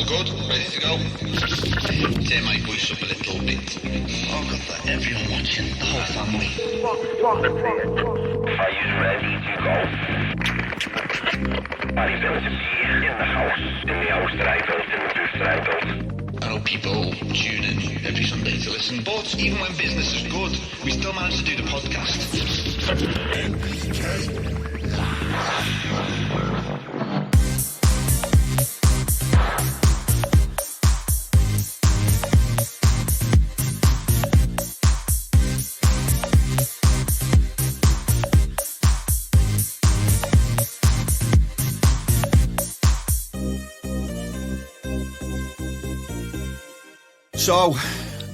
All good? Ready to go? Turn my voice up a little bit. Oh, God, for everyone watching, the whole family. Are you ready to go? Are you built to be in the house that I built, in the booth that I built? I know people tune in every Sunday to listen, but even when business is good, we still manage to do the podcast. So,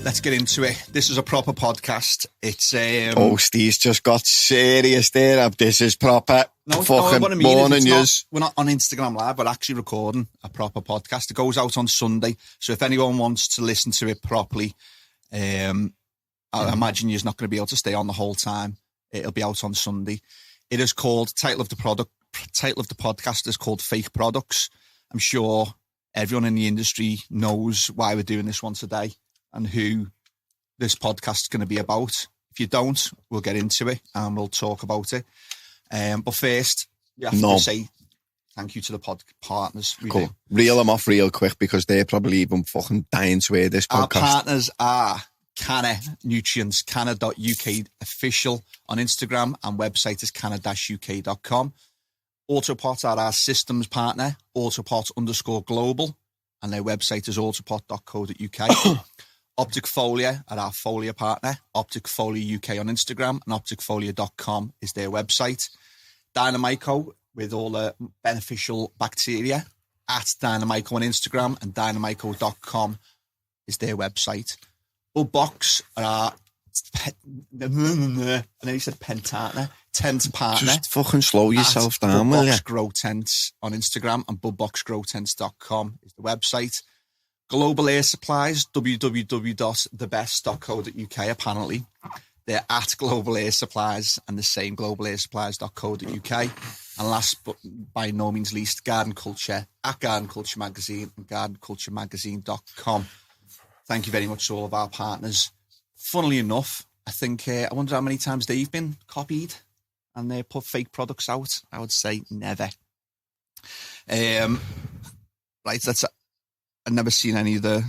let's get into it. This is a proper podcast. It's Steve's just got serious there. This is proper. No, fucking what I mean morning is we're not on Instagram Live. We're actually recording a proper podcast. It goes out on Sunday. So if anyone wants to listen to it properly, I imagine you're not going to be able to stay on the whole time. It'll be out on Sunday. It is called, title of the podcast is called Fake Products. I'm sure everyone in the industry knows why we're doing this one today and who this podcast is going to be about. If you don't, we'll get into it and we'll talk about it. But first, you have to say thank you to the partners. Cool. Reel them off real quick because they're probably even fucking dying to hear this podcast. Our partners are Canna Nutrients, canna.uk official on Instagram, and website is canna-uk.com. Autopot are our systems partner, Autopot_global, and their website is autopot.co.uk. Optic Folia are our Folia partner, Optic Folia UK on Instagram, and opticfolia.com is their website. Dynamico, with all the beneficial bacteria, at Dynamico on Instagram, and dynamico.com is their website. Bubbox are our I know you said Pentana. Tent partner. Just fucking slow yourself down, will you? Bubbox Grow Tents on Instagram, and bubboxgrowtents.com is the website. Global Air Supplies, www.thebest.co.uk, apparently. They're at Global Air Supplies and the same, globalairSupplies.co.uk. And last but by no means least, Garden Culture, at Garden Culture Magazine and gardenculturemagazine.com. Thank you very much to all of our partners. Funnily enough, I think, I wonder how many times they've been copied and they put fake products out. I would say never. Right, I've never seen any of the...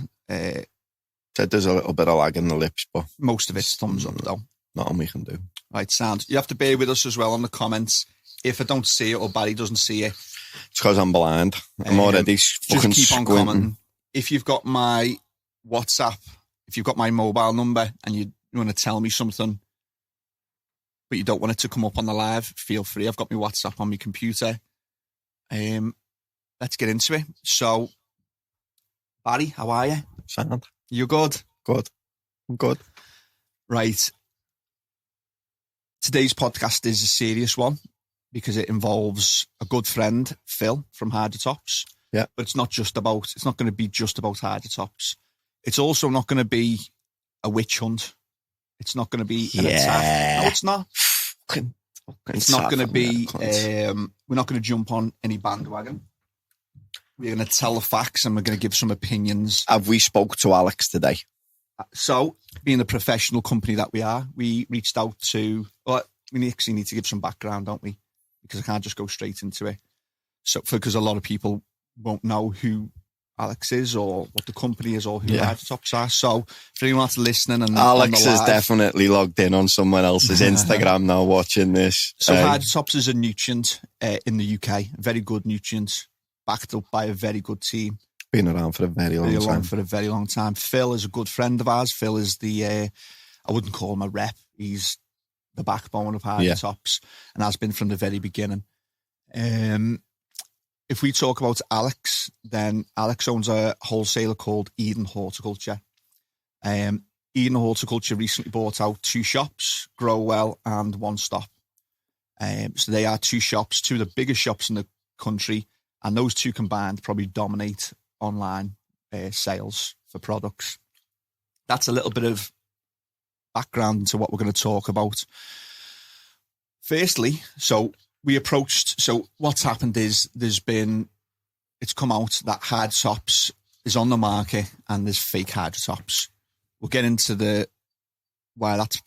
Said there's a little bit of lag in the lips, but... Most of it's thumbs up, though. Nothing we can do. Right, sound. You have to bear with us as well on the comments. If I don't see it or Barry doesn't see it... It's because I'm blind. I'm already fucking just keep on squinting. commenting. If you've got my WhatsApp, if you've got my mobile number and you want to tell me something, but you don't want it to come up on the live, feel free. I've got my WhatsApp on my computer. Let's get into it. So, Barry, how are you? Sound. You good? Good. I'm good. Right. Today's podcast is a serious one because it involves a good friend, Phil, from Hydrotops. Yeah. But it's not going to be just about Hydrotops. It's also not going to be a witch hunt. It's not going to be an attack. No, it's not. It's not going to be, we're not going to jump on any bandwagon. We're going to tell the facts and we're going to give some opinions. Have we spoke to Alex today? So, being the professional company that we are, we reached out to... Well, we actually need to give some background, don't we? Because I can't just go straight into it. So, because a lot of people won't know who Alex is or what the company is or who Hydrotops are. So, for anyone that's listening... and Alex is definitely logged in on someone else's Instagram now watching this. So, Hydrotops is a nutrient in the UK. A very good nutrient, backed up by a very good team. Been around for a very long time. Phil is a good friend of ours. Phil is the, I wouldn't call him a rep. He's the backbone of Hydrotops and has been from the very beginning. If we talk about Alex, then Alex owns a wholesaler called Eden Horticulture. Eden Horticulture recently bought out 2 shops, Grow Well and One Stop. So they are 2 shops, 2 of the biggest shops in the country, and those 2 combined probably dominate online sales for products. That's a little bit of background into what we're going to talk about. Firstly, so what's happened is it's come out that Hydrotops is on the market and there's fake Hydrotops. We'll get into why that's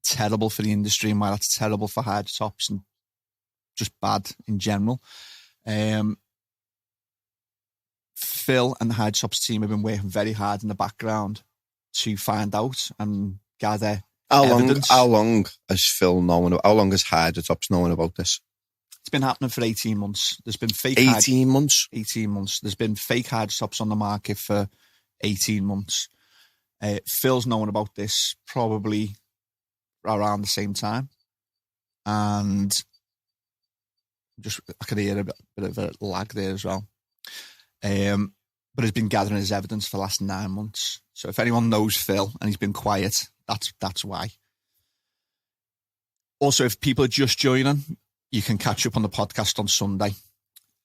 terrible for the industry and why that's terrible for Hydrotops and just bad in general. Phil and the Hydrotops team have been working very hard in the background to find out and gather evidence. How long has Hydrotops known about this? It's been happening for 18 months. There's been fake 18 months? 18 months. There's been fake Hydrotops on the market for 18 months. Phil's known about this probably around the same time. And I could hear a bit of a lag there as well. But he's been gathering his evidence for the last 9 months. So if anyone knows Phil and he's been quiet, that's why. Also, if people are just joining, you can catch up on the podcast on Sunday.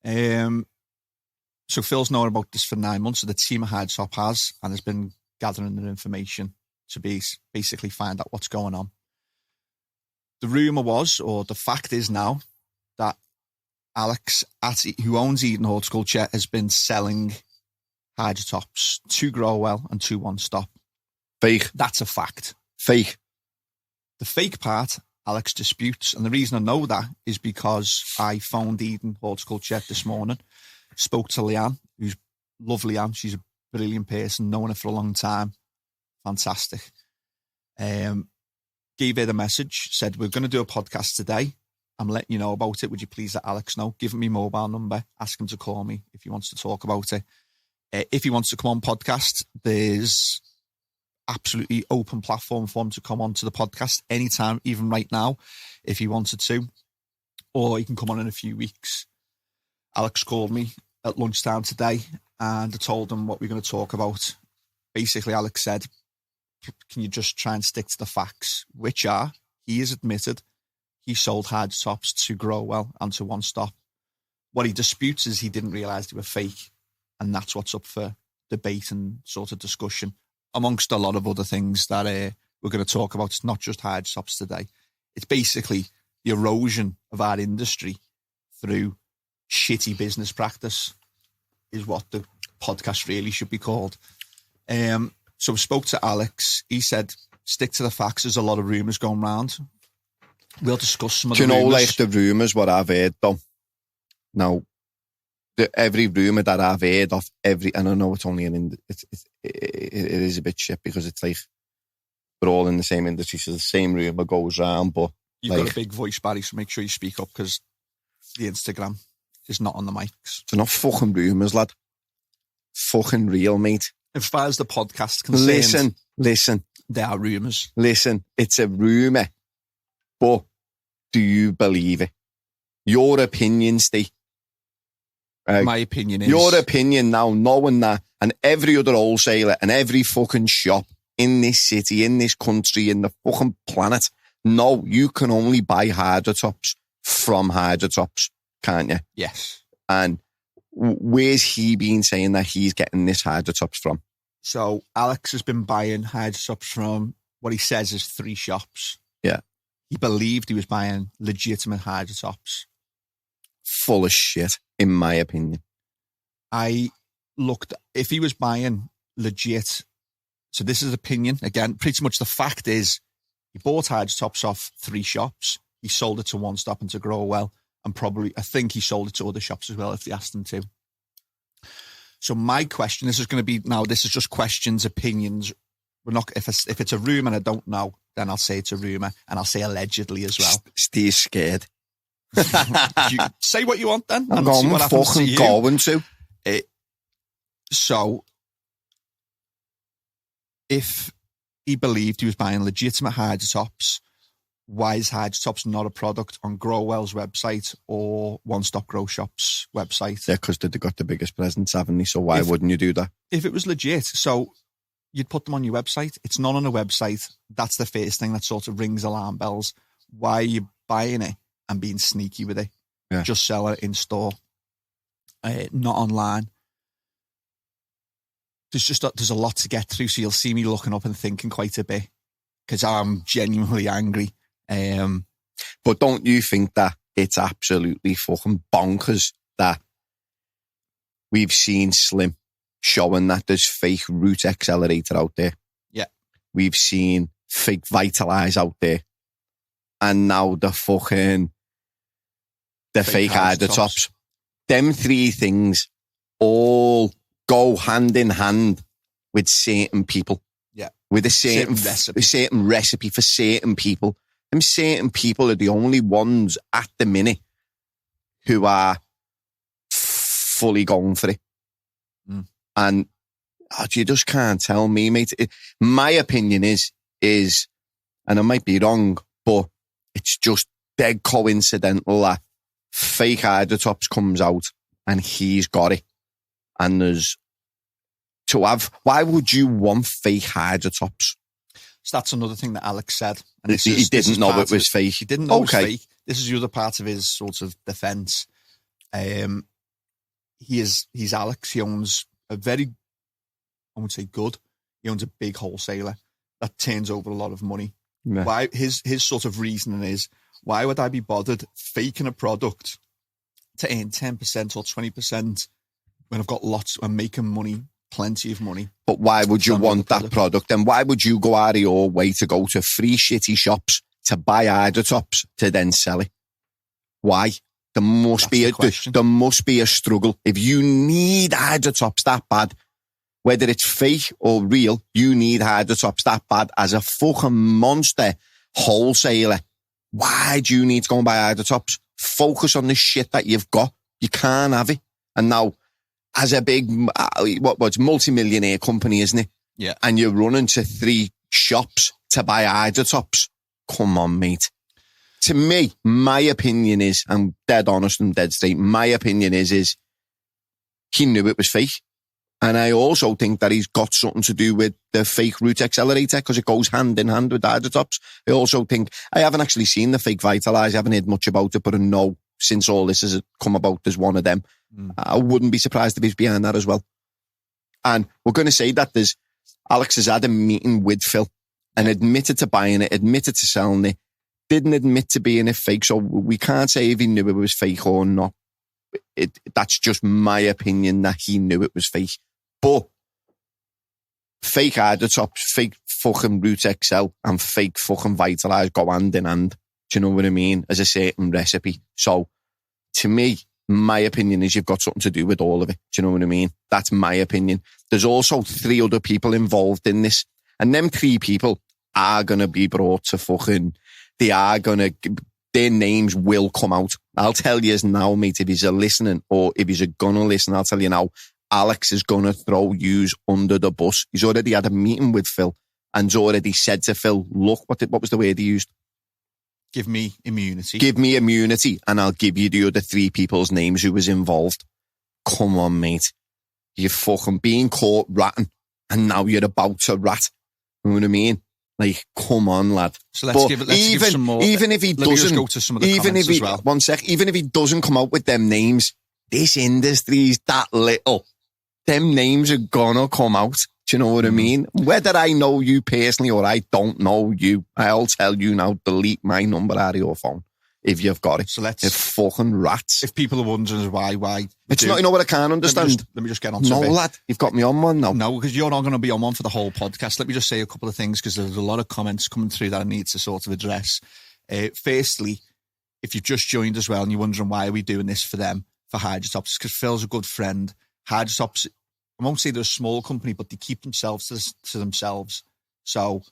So Phil's known about this for 9 months. So the team at Hydrotop has, and has been gathering the information to basically find out what's going on. The rumour was, or the fact is now, that Alex, who owns Eden Horticulture, has been selling Hydrotops to Growwell and to One Stop. Fake. That's a fact. Fake. The fake part, Alex disputes. And the reason I know that is because I phoned Eden Horticulture this morning, spoke to Leanne, who's lovely. Leanne. She's a brilliant person, known her for a long time. Fantastic. Gave her the message, said, we're going to do a podcast today. I'm letting you know about it. Would you please let Alex know? Give him my mobile number. Ask him to call me if he wants to talk about it. If he wants to come on podcast, there's absolutely open platform for him to come on to the podcast anytime, even right now, if he wanted to. Or he can come on in a few weeks. Alex called me at lunchtime today and I told him what we're going to talk about. Basically, Alex said, can you just try and stick to the facts, which are, he has admitted he sold Hydrotops to Growwell and to One Stop. What he disputes is he didn't realise they were fake, and that's what's up for debate and sort of discussion, amongst a lot of other things that we're going to talk about. It's not just Hydrotops today. It's basically the erosion of our industry through shitty business practice is what the podcast really should be called. So we spoke to Alex. He said, stick to the facts. There's a lot of rumours going around. We'll discuss some of the rumours. Do you know, like the rumours, what I've heard, though? Now, every rumour that I've heard of, and I know it's only it is a bit shit because it's like we're all in the same industry, so the same rumour goes around, but... You've got a big voice, Barry, so make sure you speak up because the Instagram is not on the mics. They're not fucking rumours, lad. Fucking real, mate. As far as the podcast concerned... Listen. There are rumours. Listen, it's a rumour, but do you believe it? Your opinion, Steve. My opinion is... Your opinion now, knowing that, and every other wholesaler and every fucking shop in this city, in this country, in the fucking planet, no, you can only buy Hydrotops from Hydrotops, can't you? Yes. And where's he been saying that he's getting this Hydrotops from? So Alex has been buying Hydrotops from what he says is 3 shops. Yeah. He believed he was buying legitimate Hydrotops. Full of shit, in my opinion. I looked, if he was buying legit, so this is opinion, again, pretty much the fact is he bought Hydrotops off 3 shops. He sold it to One Stop and to Growwell, and probably, I think he sold it to other shops as well if they asked him to. So my question, this is going to be, now this is just questions, opinions. We're not, if it's a rumour and I don't know, then I'll say it's a rumour, and I'll say allegedly as well. Steve's scared. You say what you want then. I'm fucking going to. So, if he believed he was buying legitimate Hydrotops, why is Hydrotops not a product on Growwell's website or One Stop Grow Shop's website? Yeah, because they've got the biggest presence, haven't they? So why wouldn't you do that? If it was legit, so you'd put them on your website. It's not on a website. That's the first thing that sort of rings alarm bells. Why are you buying it and being sneaky with it? Yeah. Just sell it in store, not online. There's a lot to get through, so you'll see me looking up and thinking quite a bit because I'm genuinely angry. But don't you think that it's absolutely fucking bonkers that we've seen Slim showing that there's fake root accelerator out there. Yeah. We've seen fake Vitalize out there. And now the fake Hydrotops. Them three things all go hand in hand with certain people. Yeah. With a certain recipe for certain people. Them certain people are the only ones at the minute who are fully going for it. Mm. And you just can't tell me, mate. My opinion is, and I might be wrong, but it's just dead coincidental that fake Hydrotops comes out and he's got it. And why would you want fake Hydrotops? So that's another thing that Alex said. And he didn't know it was fake. He didn't know it was fake. This is the other part of his sort of defense. He's Alex. He owns a very, I would say good. He owns a big wholesaler that turns over a lot of money. Yeah. Why his sort of reasoning is, why would I be bothered faking a product to earn 10% or 20% when I've got I'm making money, plenty of money? But why would you want that product? And why would you go out of your way to go to 3 shitty shops to buy Hydrotops to then sell it? Why? There must be a struggle. If you need Hydrotops that bad, whether it's fake or real, you need Hydrotops that bad as a fucking monster wholesaler. Why do you need to go and buy Hydrotops? Focus on the shit that you've got. You can't have it. And now, as a big, what's multi-millionaire company, isn't it? Yeah. And you're running to 3 shops to buy Hydrotops. Come on, mate. To me, my opinion is, I'm dead honest and dead straight, my opinion is he knew it was fake. And I also think that he's got something to do with the fake root accelerator because it goes hand in hand with Hydrotops. I also think, I haven't actually seen the fake Vitalize, I haven't heard much about it, but I know since all this has come about, there's one of them. I wouldn't be surprised if he's behind that as well. And we're going to say that Alex has had a meeting with Phil and admitted to buying it, admitted to selling it, didn't admit to being a fake. So we can't say if he knew it was fake or not. That's just my opinion that he knew it was fake. But fake Hydrotops, fake fucking Root XL and fake fucking Vitalize go hand in hand. Do you know what I mean? As a certain recipe. So to me, my opinion is you've got something to do with all of it. Do you know what I mean? That's my opinion. There's also 3 other people involved in this. And them 3 people are going to be brought to fucking, their names will come out. I'll tell you now, mate, if he's listening or if he's going to listen, I'll tell you now, Alex is going to throw yous under the bus. He's already had a meeting with Phil and he's already said to Phil, look, what was the word he used? Give me immunity. Give me immunity and I'll give you the other 3 people's names who was involved. Come on, mate. You're fucking being caught ratting and now you're about to rat. You know what I mean? Like, come on, lad. So let's give some more. Even if he doesn't, go to some of the comments as well. 1 sec. Even if he doesn't come out with them names, this industry's that little. Them names are gonna come out. Do you know what I mean? Whether I know you personally or I don't know you, I'll tell you now, delete my number out of your phone if you've got it. So let's... It's fucking rats. If people are wondering why... It's not, you know what I can't understand? Let me just get on to it. No, lad, you've got me on one now. No, because you're not going to be on one for the whole podcast. Let me just say a couple of things because there's a lot of comments coming through that I need to sort of address. Firstly, if you've just joined as well and you're wondering why are we doing this for them, for Hydrotops, because Phil's a good friend. Hydrotops, I won't say they're a small company, but they keep themselves to themselves. So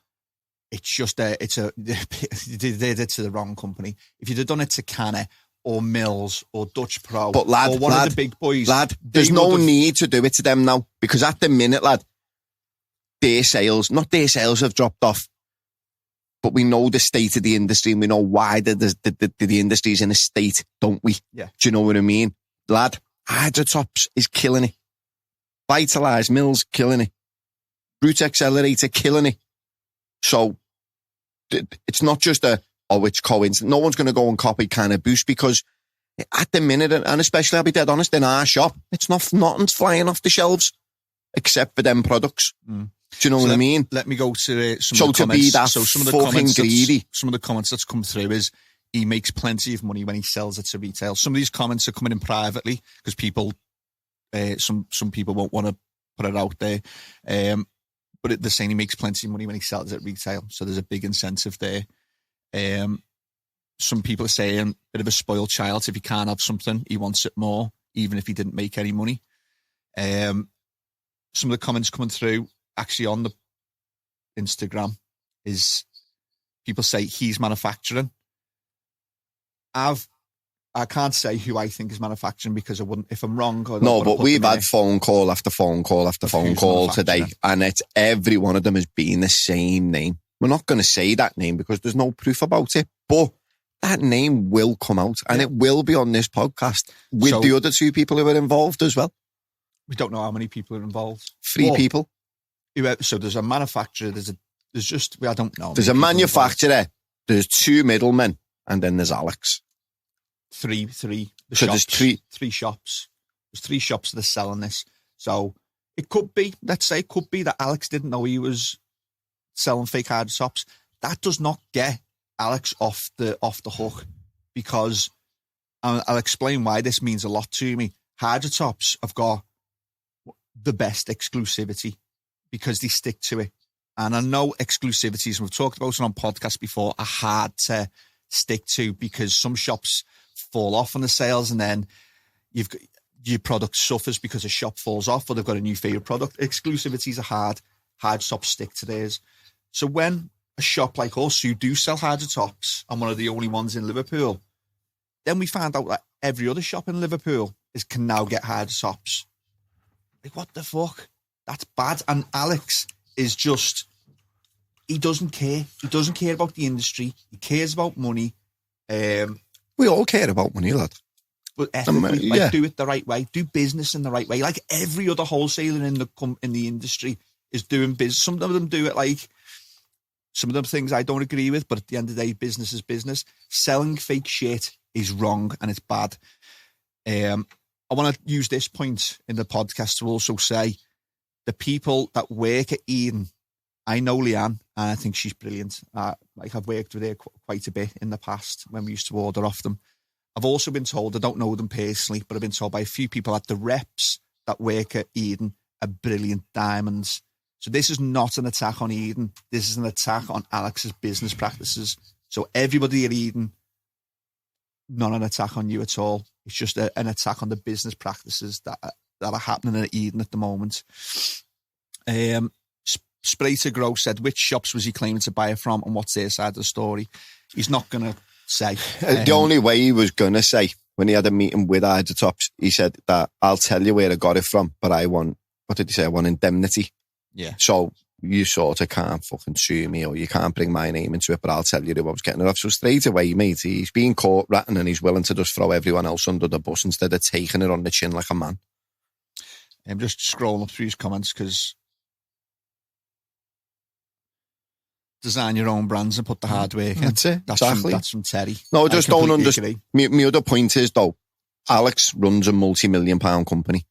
it's just they did it to the wrong company. If you'd have done it to Canna or Mills or Dutch Pro but lad, or one of the big boys, there's no need to do it to them now because at the minute, lad, their sales have dropped off. But we know the state of the industry and we know why the industry's in a state, don't we? Yeah. Do you know what I mean? Lad, Hydrotops is killing it. Vitalize Mills, killing it. Root Accelerator, killing it. So, it's not just it's coincidence. No one's going to go and copy kind of Boost because at the minute, and especially I'll be dead honest, in our shop, it's nothing's flying off the shelves except for them products. Do you know what I mean? Let me go to some of the comments. Be that some of the comments greedy. Some of the comments that's come through is he makes plenty of money when he sells it to retail. Some of these comments are coming in privately because people, some people won't want to put it out there. But they're saying he makes plenty of money when he sells at retail, so there's a big incentive there. Some people are saying bit of a spoiled child. If he can't have something, he wants it more, even if he didn't make any money. Some of the comments coming through actually on the Instagram is people say he's manufacturing. I can't say who I think is manufacturing because I wouldn't, if I'm wrong. No, but we've had phone call after phone call after phone call today, and it's every one of them has been the same name. We're not going to say that name because there's no proof about it, but that name will come out and it will be on this podcast with the other two people who are involved as well. We don't know how many people are involved. 3 people. So there's a manufacturer, I don't know. There's a manufacturer, there's 2 middlemen, and then there's Alex. Three. There's 3 shops. There's 3 shops that are selling this. So it could be, let's say it could be that Alex didn't know he was selling fake Hydrotops. That does not get Alex off the hook, because I'll explain why this means a lot to me. Hydrotops have got the best exclusivity because they stick to it. And I know exclusivities, and we've talked about it on podcasts before, are hard to stick to because some shops fall off on the sales and then your product suffers because a shop falls off or they've got a new favourite product. Exclusivities are hard. Hydrotops stick to theirs. So when a shop like us who do sell Hydrotops and one of the only ones in Liverpool, then we find out that every other shop in Liverpool can now get Hydrotops. Like, what the fuck? That's bad. And Alex is just, he doesn't care. He doesn't care about the industry. He cares about money. We all care about money, lad. But ethically, do it the right way. Do business in the right way. Like every other wholesaler in the industry is doing business. Some of them do it like, some of them things I don't agree with, but at the end of the day, business is business. Selling fake shit is wrong and it's bad. I want to use this point in the podcast to also say the people that work at Eden, I know Leanne, and I think she's brilliant. I've worked with her quite a bit in the past when we used to order off them. I've also been told, I don't know them personally, but I've been told by a few people that the reps that work at Eden are brilliant diamonds. So this is not an attack on Eden. This is an attack on Alex's business practices. So everybody at Eden, not an attack on you at all. It's just an attack on the business practices that are happening at Eden at the moment. Spray to Grow said, which shops was he claiming to buy it from and what's their side of the story? He's not going to say. The only way he was going to say, when he had a meeting with Hydrotops, he said that I'll tell you where I got it from, but I want, what did he say? I want indemnity. Yeah. So you sort of can't fucking sue me or you can't bring my name into it, but I'll tell you who I was getting it off. So straight away, mate, he's being caught ratting and he's willing to just throw everyone else under the bus instead of taking it on the chin like a man. I'm just scrolling up through his comments because design your own brands and put the hard work in. That's it. Exactly. That's from Terry. No, I just don't understand. My other point is, though, Alex runs a multi-million-pound company.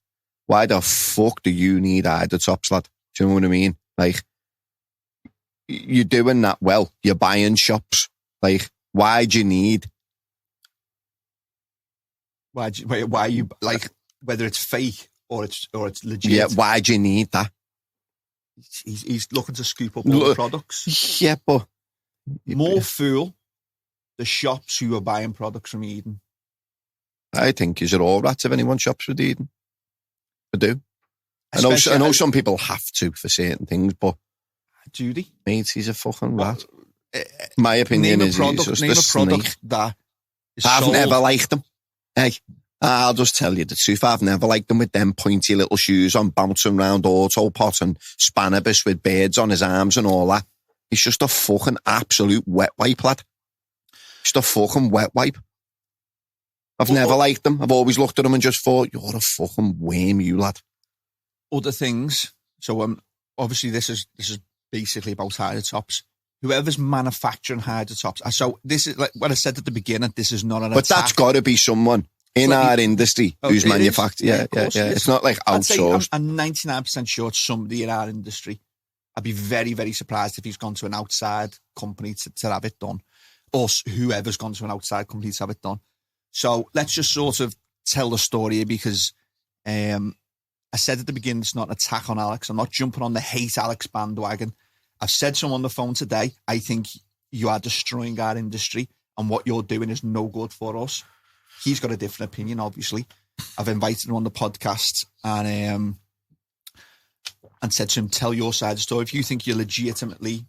Why the fuck do you need Hydrotops, lad? Do you know what I mean? Like, you're doing that well. You're buying shops. Like, why do you need? Why you like, whether it's fake or it's legit? Yeah, why do you need that? He's looking to scoop up all the products. Yeah, but more fool the shops who are buying products from Eden. I think you're all rats if anyone shops with Eden. I do. I know some people have to for certain things, but Judy, mate, he's a fucking rat. My opinion is he's just a snake. That I've never liked him. Hey, I'll just tell you the truth. I've never liked him with them pointy little shoes on, bouncing around Autopot and Spanibus with birds on his arms and all that. He's just a fucking absolute wet wipe, lad. Just a fucking wet wipe. I've never liked him. I've always looked at him and just thought, you're a fucking worm, you lad. Other things. So obviously this is basically about Hydrotops. Whoever's manufacturing Hydrotops. So this is like what I said at the beginning. This is not an attack. But that's got to be someone in our industry who's manufacturing. Yeah. It's not like outsourced. I'm 99% sure it's somebody in our industry. I'd be very, very surprised if he's gone to an outside company to have it done, or whoever's gone to an outside company to have it done. So let's just sort of tell the story because I said at the beginning, it's not an attack on Alex. I'm not jumping on the hate Alex bandwagon. I've said to him on the phone today, I think you are destroying our industry and what you're doing is no good for us. He's got a different opinion, obviously. I've invited him on the podcast and said to him, tell your side of the story. If you think you're legitimately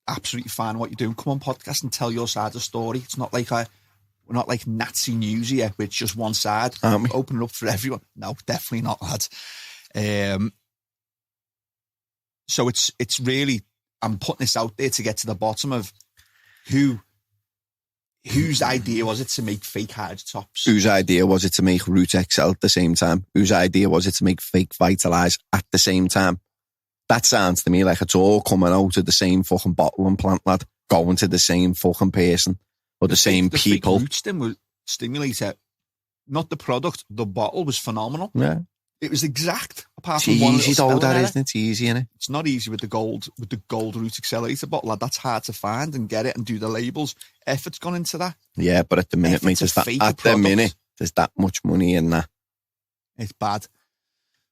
absolutely fine what you're doing, come on podcast and tell your side of the story. It's not like we're not like Nazi news here, with just one side. Open it up for everyone. No, definitely not, lad. So it's really, I'm putting this out there to get to the bottom of whose idea was it to make fake Hydrotops? Whose idea was it to make Root XL at the same time? Whose idea was it to make fake Vitalize at the same time? That sounds to me like it's all coming out of the same fucking bottle and plant, lad. Going to the same fucking person or the same people. The fake root stimulator, not the product, the bottle was phenomenal. Yeah. It was exact, apart it's from one easy though, that error. isn't it? It's easy, innit? It's not easy with the gold root accelerator bottle, lad. That's hard to find and get it and do the labels. Effort's gone into that. Yeah, but at the minute, mate, there's that much money in that. It's bad.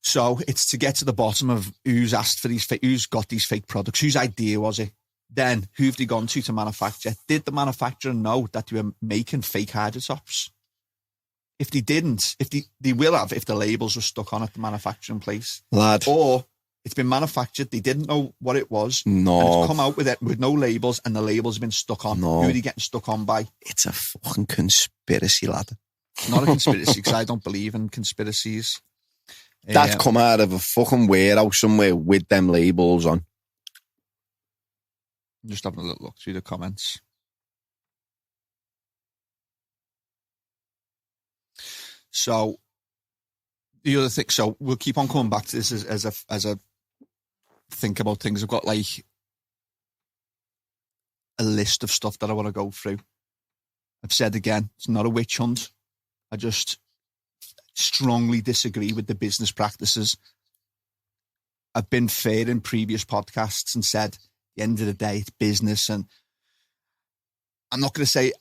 So it's to get to the bottom of who's got these fake products, whose idea was it? Then who have they gone to manufacture? Did the manufacturer know that they were making fake Hydrotops? If they didn't, they will have if the labels were stuck on at the manufacturing place. Lad. Or it's been manufactured, they didn't know what it was. No. And it's come out with it with no labels and the labels have been stuck on. No. Who are they getting stuck on by? It's a fucking conspiracy, lad. It's not a conspiracy because I don't believe in conspiracies. That's come out of a fucking warehouse somewhere with them labels on. I'm just having a little look through the comments. So the other thing, so we'll keep on coming back to this as a think about things. I've got like a list of stuff that I want to go through. I've said again, it's not a witch hunt. I just strongly disagree with the business practices. I've been fair in previous podcasts and said, at the end of the day, it's business. And I'm not going to say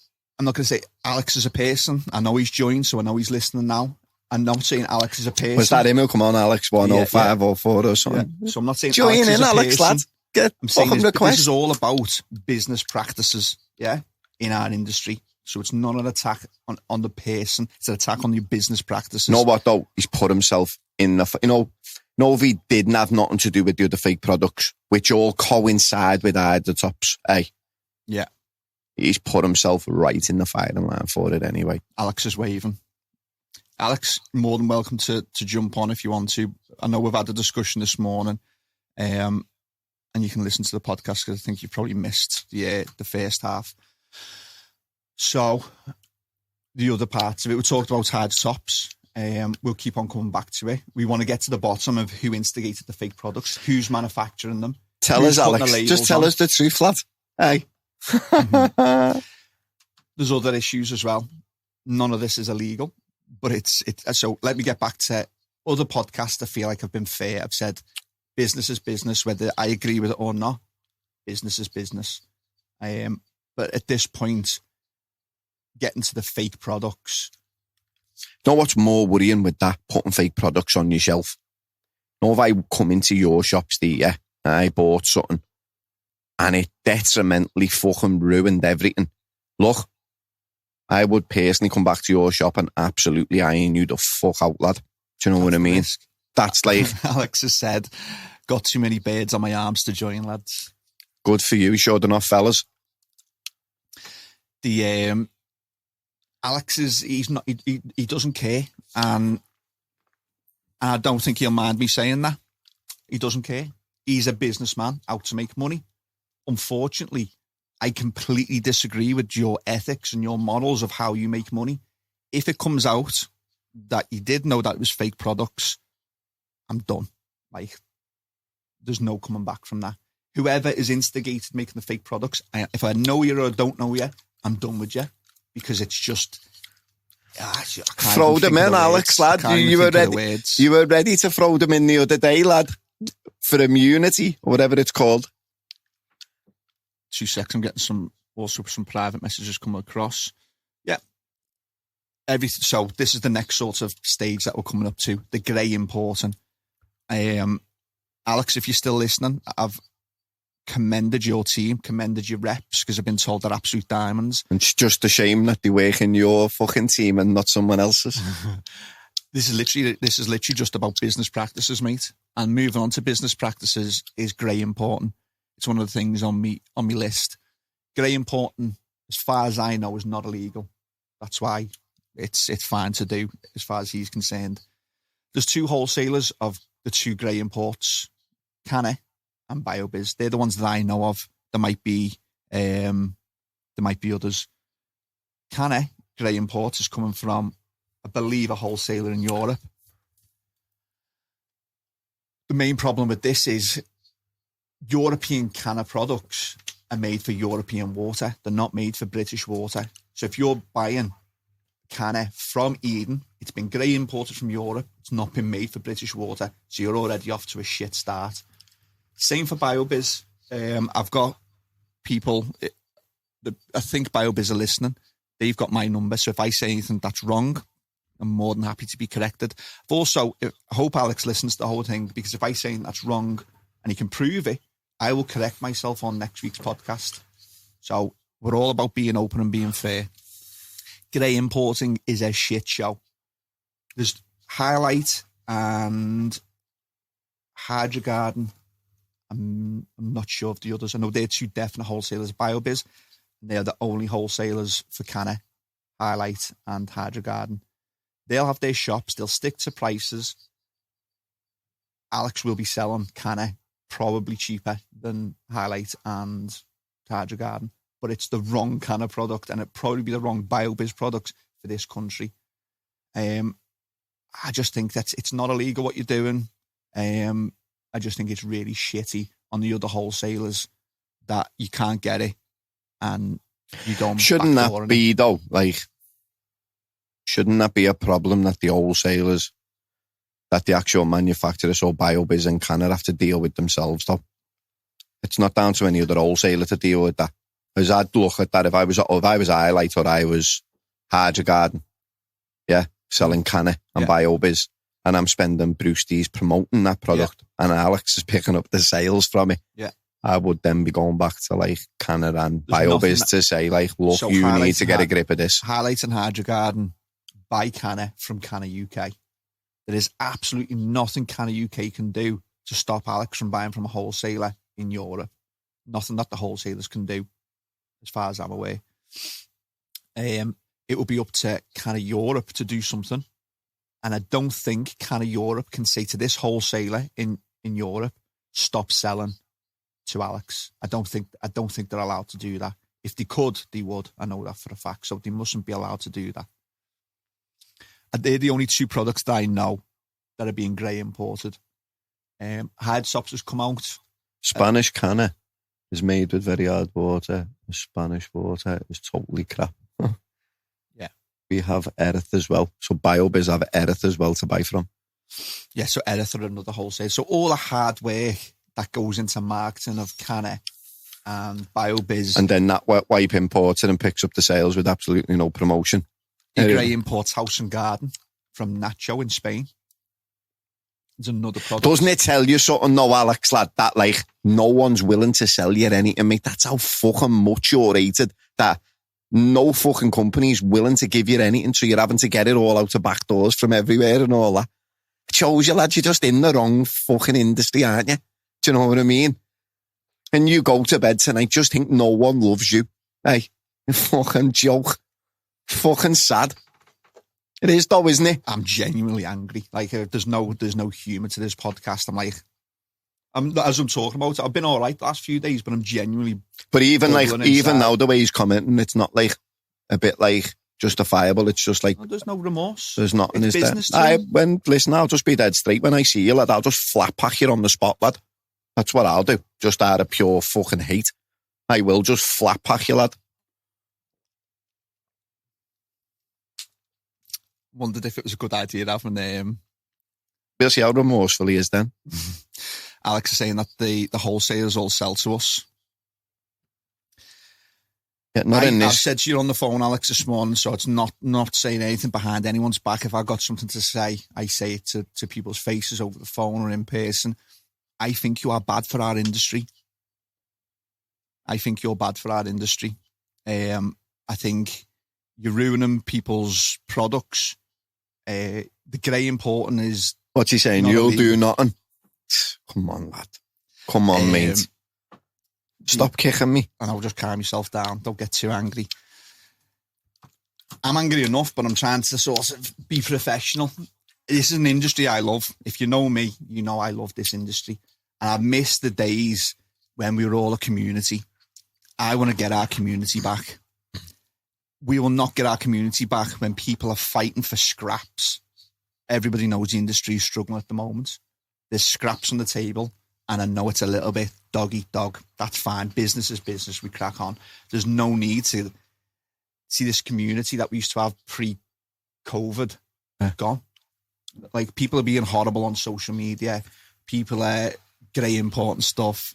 Alex is a person. I know he's joined, so I know he's listening now. I'm not saying Alex is a person. Was that him? Come on, Alex, 10504 or something. Yeah. So I'm not saying join Alex in, is a Alex, person. lad. Get I'm saying request. This is all about business practices, in our industry. So it's not an attack on the person. It's an attack on your business practices. You know what, though? He's put himself in the... if he didn't have nothing to do with the other fake products, which all coincide with Hydrotops, Yeah. He's put himself right in the firing line for it anyway. Alex is waving. Alex, more than welcome to jump on if you want to. I know we've had a discussion this morning, and you can listen to the podcast because I think you've probably missed the first half. So, the other parts of it, we talked about Hydrotops. We'll keep on coming back to it. We want to get to the bottom of who instigated the fake products, who's manufacturing them. Tell us, Alex. Just tell us the truth, lad. Hey. Mm-hmm. There's other issues as well. None of this is illegal, but it's so let me get back to other podcasts. I feel like I've been fair. I've said business is business, whether I agree with it or not. Business is business. But at this point, getting to the fake products. You know what's more worrying with that, putting fake products on your shelf? You know, if I come into your shop, Steve, and I bought something and it detrimentally fucking ruined everything. Look, I would personally come back to your shop and absolutely iron you the fuck out, lad. Do you know what I mean? Risk. That's like... Alex has said, got too many birds on my arms to join, lads. Good for you, sure enough, fellas. The Alex he doesn't care, and I don't think he'll mind me saying that. He doesn't care. He's a businessman out to make money. Unfortunately, I completely disagree with your ethics and your models of how you make money. If it comes out that you did know that it was fake products, I'm done. Like, there's no coming back from that. Whoever is instigated making the fake products, if I know you or don't know you, I'm done with you, because it's just... Throw them in, Alex, lad. You were ready to throw them in the other day, lad, for immunity, or whatever it's called. 2 seconds, I'm getting some private messages coming across. Yeah. So this is the next sort of stage that we're coming up to, the grey important. Alex, if you're still listening, I've commended your team, commended your reps, because I've been told they're absolute diamonds. And it's just a shame that they work in your fucking team and not someone else's. This is literally just about business practices, mate. And moving on to business practices is grey important. It's one of the things on my list. Grey important, as far as I know, is not illegal. That's why it's fine to do, as far as he's concerned. There's two wholesalers of the two grey imports, Canna and BioBiz. They're the ones that I know of. There might be others. Canna grey imports is coming from, I believe, a wholesaler in Europe. The main problem with this is European Canna products are made for European water. They're not made for British water. So if you're buying Canna from Eden, it's been grey imported from Europe. It's not been made for British water. So you're already off to a shit start. Same for BioBiz. I've got people, I think BioBiz are listening. They've got my number. So if I say anything that's wrong, I'm more than happy to be corrected. I've also, I hope Alex listens to the whole thing, because if I say that's wrong and he can prove it, I will correct myself on next week's podcast. So we're all about being open and being fair. Grey importing is a shit show. There's Highlight and Hydrogarden. I'm not sure of the others. I know they're two definite wholesalers. BioBiz, they're the only wholesalers for Canna, Highlight and Hydrogarden. They'll have their shops. They'll stick to prices. Alex will be selling Canna probably cheaper than Highlight and Hydrogarden, but it's the wrong Canna product, and it'd probably be the wrong BioBiz product for this country. I just think that it's not illegal what you're doing. I just think it's really shitty on the other wholesalers that you can't get it, and you don't. Shouldn't that be though? Like, shouldn't that be a problem that the wholesalers, that the actual manufacturers, so BioBiz and Canna, have to deal with themselves though? It's not down to any other wholesaler to deal with that. Because I'd look at that if I was Highlight or I was Hydrogarden, selling Canna and BioBiz, and I'm spending Brewster's promoting that product, and Alex is picking up the sales from it. Yeah, I would then be going back to like Canna and BioBiz to say, like, look, so you need to get a grip of this. Highlight and Hydrogarden buy Canna from Canna UK. There is absolutely nothing Canna UK can do to stop Alex from buying from a wholesaler in Europe. Nothing that the wholesalers can do, as far as I'm aware. It will be up to Canna Europe to do something. And I don't think Canna Europe can say to this wholesaler in Europe, stop selling to Alex. I don't think they're allowed to do that. If they could, they would. I know that for a fact. So they mustn't be allowed to do that. And they're the only two products that I know that are being grey imported. Hydrotops has come out. Spanish Canna is made with very hard water. The Spanish water is totally crap. Yeah. We have Erith as well. So BioBiz have Erith as well to buy from. Yeah, so Erith are another wholesale. So all the hard work that goes into marketing of Canna and BioBiz. And then that wipe imports it and picks up the sales with absolutely no promotion. Grey imports House and Garden from Nacho in Spain. It's another product. Doesn't it tell you something, no, Alex, lad, that like no one's willing to sell you anything, mate? That's how fucking much you're rated, that no fucking company's willing to give you anything, so you're having to get it all out of back doors from everywhere and all that. It shows you, lad, you're just in the wrong fucking industry, aren't you? Do you know what I mean? And you go to bed tonight, just think no one loves you. Hey, you fucking joke. Fucking sad. It is though, isn't it? I'm genuinely angry. Like, there's no humour to this podcast. I'm like, as I'm talking about it, I've been all right the last few days, but I'm genuinely. But even now, the way he's commenting, it's not like a bit like justifiable. It's just like there's no remorse. There's nothing. Is there? Listen, I'll just be dead straight when I see you, lad. I'll just flat pack you on the spot, lad. That's what I'll do. Just out of pure fucking hate, I will just flat pack you, lad. Wondered if it was a good idea having We'll see how remorseful he is then. Alex is saying that the wholesalers all sell to us. Yeah, not in I've this. said to you on the phone, Alex, this morning, so it's not saying anything behind anyone's back. If I've got something to say, I say it to people's faces over the phone or in person. I think you are bad for our industry. I think you're bad for our industry. I think you're ruining people's products. The grey important is... What's he saying? You'll do nothing. Come on, lad. Come on, mate. Stop kicking me. And I'll just calm yourself down. Don't get too angry. I'm angry enough, but I'm trying to sort of be professional. This is an industry I love. If you know me, you know I love this industry. And I've missed the days when we were all a community. I want to get our community back. We will not get our community back when people are fighting for scraps. Everybody knows the industry is struggling at the moment. There's scraps on the table, and I know it's a little bit dog eat dog. That's fine. Business is business. We crack on. There's no need to see this community that we used to have pre-COVID gone. Like, people are being horrible on social media. People are grey important stuff.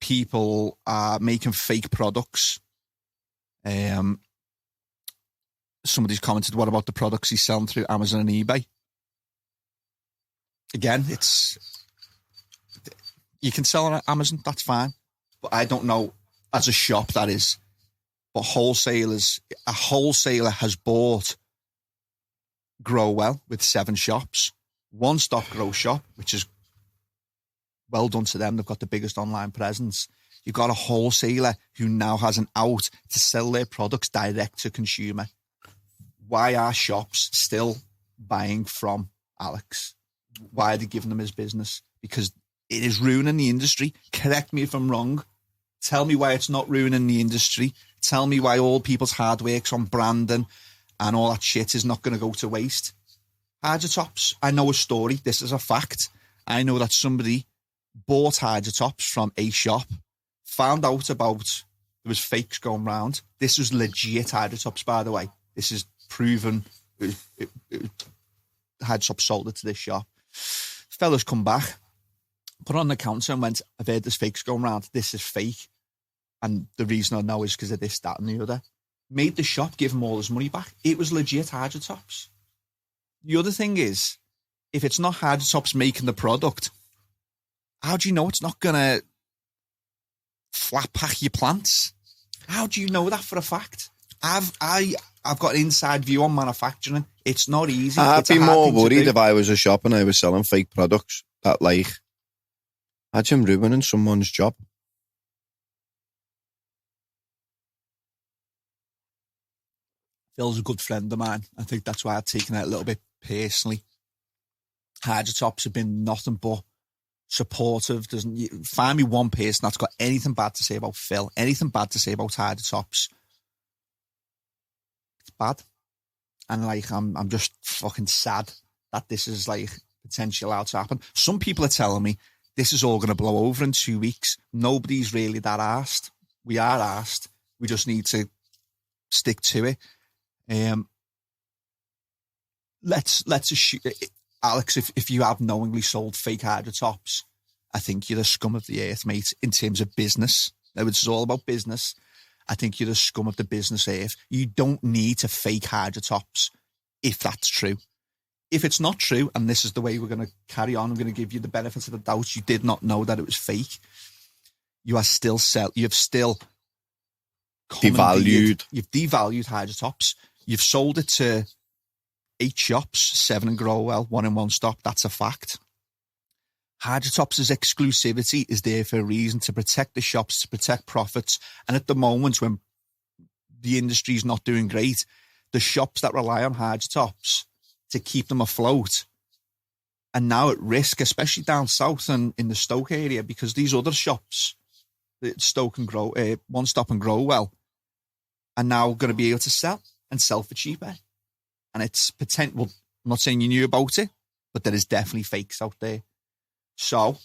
People are making fake products. Somebody's commented, what about the products he's selling through Amazon and eBay? Again, you can sell on Amazon, that's fine. But I don't know, as a shop, that is. But a wholesaler has bought Grow Well with 7 shops. One Stop Grow Shop, which is well done to them. They've got the biggest online presence. You've got a wholesaler who now has an out to sell their products direct to consumer. Why are shops still buying from Alex? Why are they giving them his business? Because it is ruining the industry. Correct me if I'm wrong. Tell me why it's not ruining the industry. Tell me why all people's hard work on branding and all that shit is not going to go to waste. Hydrotops, I know a story. This is a fact. I know that somebody bought Hydrotops from a shop, found out about there was fakes going round. This was legit Hydrotops, by the way. This is proven. Hydrotops sold it to this shop. Fellas come back, put it on the counter and went, I've heard there's fakes going round. This is fake. And the reason I know is because of this, that and the other. Made the shop give him all his money back. It was legit Hydrotops. The other thing is, if it's not Hydrotops making the product, how do you know it's not going to flat pack your plants? How do you know that for a fact? I've got an inside view on manufacturing. It's not easy. I'd be more worried if I was a shop and I was selling fake products that, like, imagine ruining someone's job. Phil's a good friend of mine. I think that's why I've taken it a little bit personally. Hydrotops have been nothing but supportive. Find me one person that's got anything bad to say about Phil, anything bad to say about Hydrotops. It's bad. And like, I'm just fucking sad that this is like potential out to happen. Some people are telling me this is all going to blow over in 2 weeks. Nobody's really that arsed. We are arsed. We just need to stick to it. Let's assume, Alex, if you have knowingly sold fake Hydrotops, I think you're the scum of the earth, mate, in terms of business. Now, it's all about business. I think you're the scum of the business earth. You don't need to fake Hydrotops if that's true. If it's not true, and this is the way we're going to carry on, I'm going to give you the benefit of the doubt. You did not know that it was fake. You are still you've still devalued. You've devalued Hydrotops. You've sold it to 8 shops, 7 in Grow Well, 1 in One Stop. That's a fact. Hydrotops' exclusivity is there for a reason, to protect the shops, to protect profits. And at the moment when the industry is not doing great, the shops that rely on Hydrotops to keep them afloat are now at risk, especially down south and in the Stoke area, because these other shops, Stoke and One Stop and Grow Well, are now going to be able to sell for cheaper. And it's potential. Well, I'm not saying you knew about it, but there is definitely fakes out there. So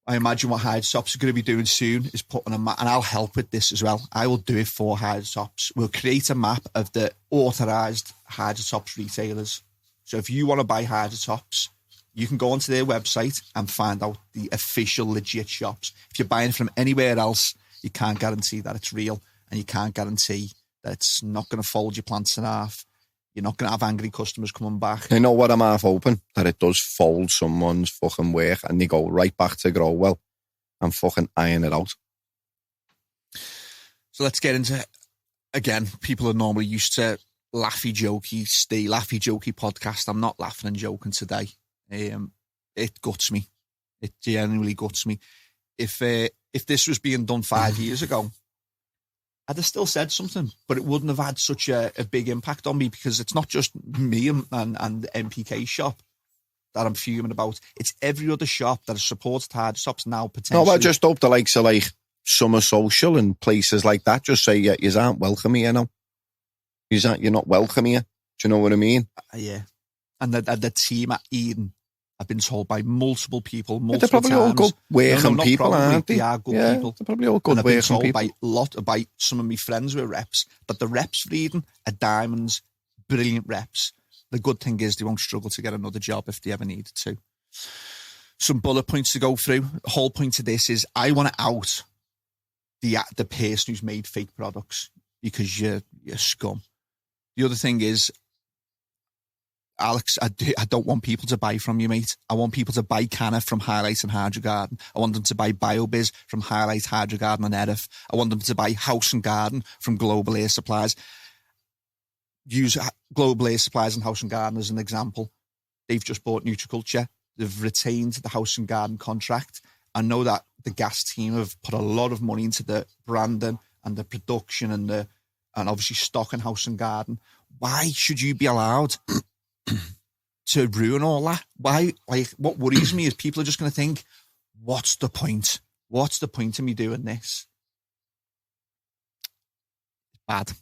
I imagine what Hydrotops are going to be doing soon is putting a map, and I'll help with this as well. I will do it for Hydrotops. We'll create a map of the authorised Hydrotops retailers. So if you want to buy Hydrotops, you can go onto their website and find out the official legit shops. If you're buying from anywhere else, you can't guarantee that it's real. and you can't guarantee that it's not going to fold your plants in half. You're not going to have angry customers coming back. I know what I'm half hoping, that it does fold someone's fucking work and they go right back to grow well and fucking iron it out. So let's get into, again, people are normally used to laughy jokey podcast. I'm not laughing and joking today. It guts me. It genuinely guts me. If this was being done 5 years ago, I'd have still said something, but it wouldn't have had such a big impact on me, because it's not just me and the MPK shop that I'm fuming about. It's every other shop that has supported Hydrotops now potentially. No, I just hope the likes of like Summer Social and places like that just say, yeah, you aren't welcome here now. You're not welcome here. Do you know what I mean? Yeah. And the team at Eden, I've been told by multiple people, They're probably all good working people, aren't they? They are good people. They're probably all good and I've been working told people. by some of my friends who are reps, that the reps for Eden are diamonds, brilliant reps. The good thing is they won't struggle to get another job if they ever needed to. Some bullet points to go through. The whole point of this is I want to out the person who's made fake products, because you're scum. The other thing is, Alex, I don't want people to buy from you, mate. I want people to buy Canna from Highlight and Hydro Garden. I want them to buy BioBiz from Highlight, Hydro Garden and Erif. I want them to buy House and Garden from Global Air Supplies. Use Global Air Supplies and House and Garden as an example. They've just bought Nutriculture. They've retained the House and Garden contract. I know that the gas team have put a lot of money into the branding and the production and obviously stock and House and Garden. Why should you be allowed to ruin all that? Why? Like, what worries me is people are just going to think, what's the point? What's the point of me doing this? Bad.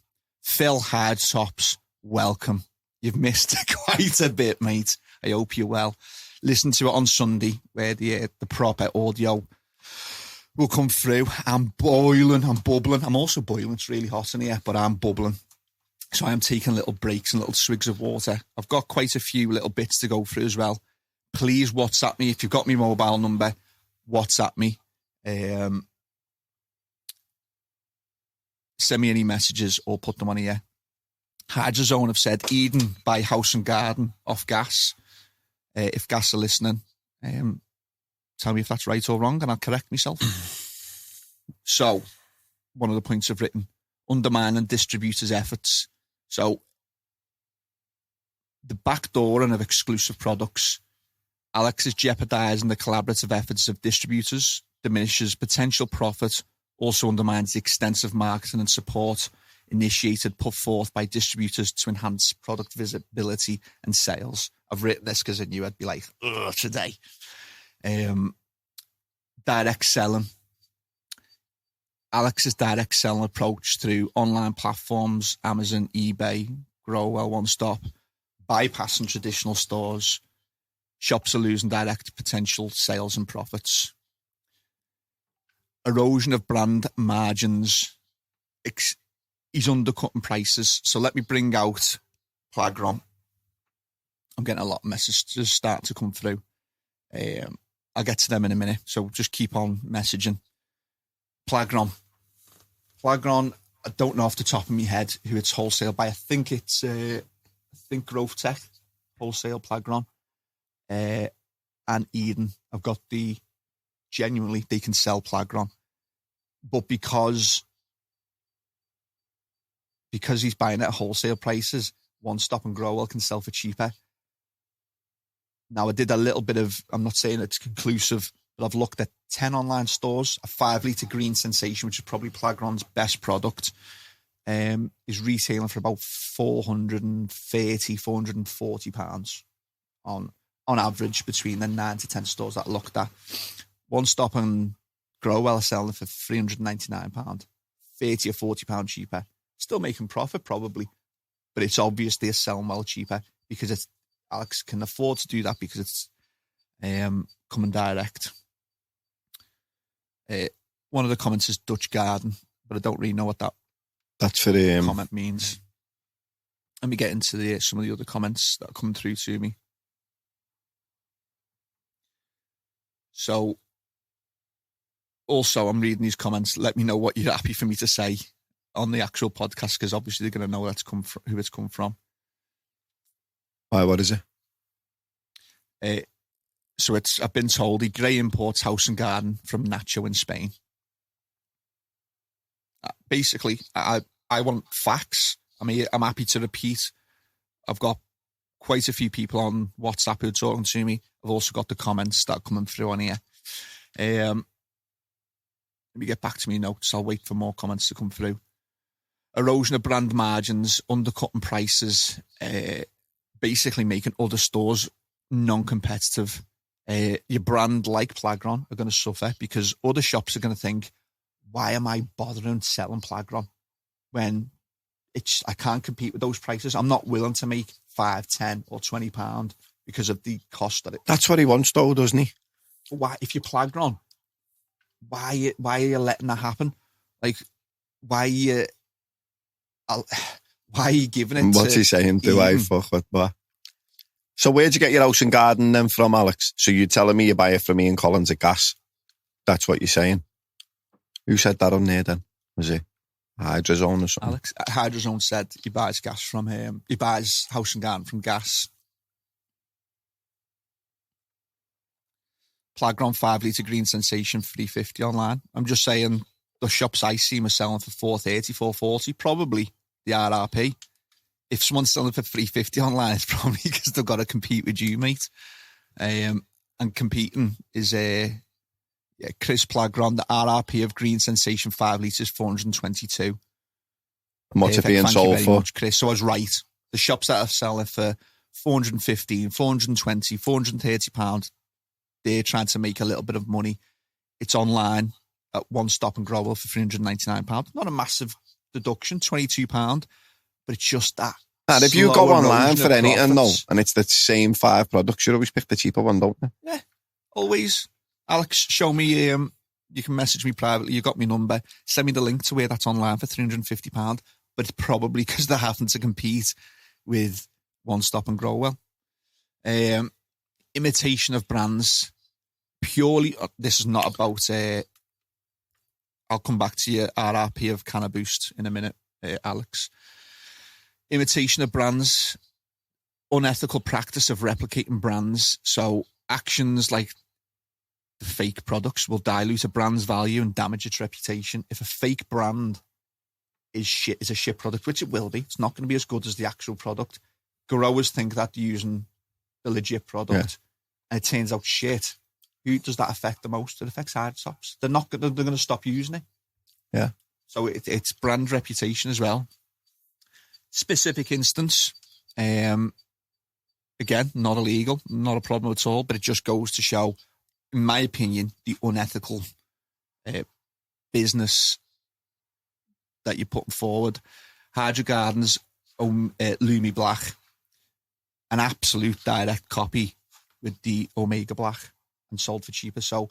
Phil Hydrotops, welcome. You've missed quite a bit, mate. I hope you're well. Listen to it on Sunday, where the proper audio will come through. I'm boiling, I'm bubbling. I'm also boiling, it's really hot in here, but I'm bubbling. So I am taking little breaks and little swigs of water. I've got quite a few little bits to go through as well. Please WhatsApp me. If you've got my mobile number, WhatsApp me. Send me any messages or put them on here. Hydrozone have said Eden by House and Garden off gas. If gas are listening, tell me if that's right or wrong and I'll correct myself. So, one of the points I've written, undermining distributors' efforts. So, the backdooring of exclusive products. Alex is jeopardising the collaborative efforts of distributors, diminishes potential profit, also undermines the extensive marketing and support put forth by distributors to enhance product visibility and sales. I've written this because I knew I'd be like, ugh, today. Direct selling. Alex's direct selling approach through online platforms, Amazon, eBay, Growwell, One Stop, bypassing traditional stores. Shops are losing direct potential sales and profits. Erosion of brand margins. He's undercutting prices. So let me bring out Plagron. I'm getting a lot of messages start to come through. I'll get to them in a minute, so just keep on messaging. Plagron. Plagron, I don't know off the top of my head who it's wholesale by. I think it's Growth Tech, wholesale Plagron. And Eden. I've got genuinely, they can sell Plagron. But because he's buying it at wholesale prices, One Stop and Growwell can sell for cheaper. Now, I did a little bit of, I'm not saying it's conclusive, but I've looked at 10 online stores. A 5-litre green sensation, which is probably Plagron's best product, is retailing for about £430, £440 on average between the 9 to 10 stores that I looked at. One Stop and Growwell are selling for £399, £30 or £40 cheaper. Still making profit probably, but it's obvious they're selling well cheaper because Alex can afford to do that because it's coming direct. One of the comments is Dutch Garden, but I don't really know what that's for comment means. Let me get into some of the other comments that are coming through to me. So, also, I'm reading these comments. Let me know what you're happy for me to say on the actual podcast because obviously they're going to know who it's come from. Why, what is it? So I've been told he grey imports House and Garden from Nacho in Spain. Basically, I want facts. I mean, I'm happy to repeat. I've got quite a few people on WhatsApp who are talking to me. I've also got the comments that are coming through on here. Let me get back to me notes. I'll wait for more comments to come through. Erosion of brand margins, undercutting prices, basically making other stores non-competitive. Your brand like Plagron are going to suffer because other shops are going to think, why am I bothering selling Plagron when I can't compete with those prices? I'm not willing to make £5, £10 or £20 because of the cost that it. That's what he wants, though, doesn't he? Why, if you're Plagron, why are you letting that happen? Like, why are you giving it? What's he saying? Do I fuck with what? So where'd you get your House and Garden then from, Alex? So you're telling me you buy it from Ian Collins at Gas? That's what you're saying? Who said that on there then? Was it Hydrozone or something? Alex, Hydrozone said he buys gas from him. He buys House and Garden from Gas. Plagron 5 litre green sensation $3.50 online. I'm just saying the shops I see are selling for $4.30, $4.40, probably the RRP. If someone's selling for $3.50 online, it's probably because they've got to compete with you, mate. And competing is Chris Plagron, the RRP of green sensation 5 litres, 422. And what's it being Thank sold you very for? much, Chris. So I was right. The shops that are selling for 415, 420, 430 pounds, they're trying to make a little bit of money. It's online at One Stop and Grow for £399. Not a massive deduction, £22, but it's just that. And if you go online for anything, though, profits. and it's the same 5 products, you always pick the cheaper one, don't you? Yeah, always. Alex, show me, you can message me privately, you got my number, send me the link to where that's online for £350, but it's probably because they're having to compete with One Stop and Grow Well. Imitation of brands, purely, this is not about, I'll come back to your RRP of Canna Boost in a minute, Alex. Imitation of brands, unethical practice of replicating brands, so actions like the fake products will dilute a brand's value and damage its reputation. If a fake brand is a shit product, which it will be, it's not going to be as good as the actual product. Growers think that they're using the legit product, and it turns out shit. Who does that affect the most? It affects Hydrotops. They're going to stop using it. Yeah. So it's brand reputation as well. Specific instance, again, not illegal, not a problem at all, but it just goes to show, in my opinion, the unethical business that you're putting forward. Hydro Gardens, Lumi Black, an absolute direct copy with the Omega Black and sold for cheaper. So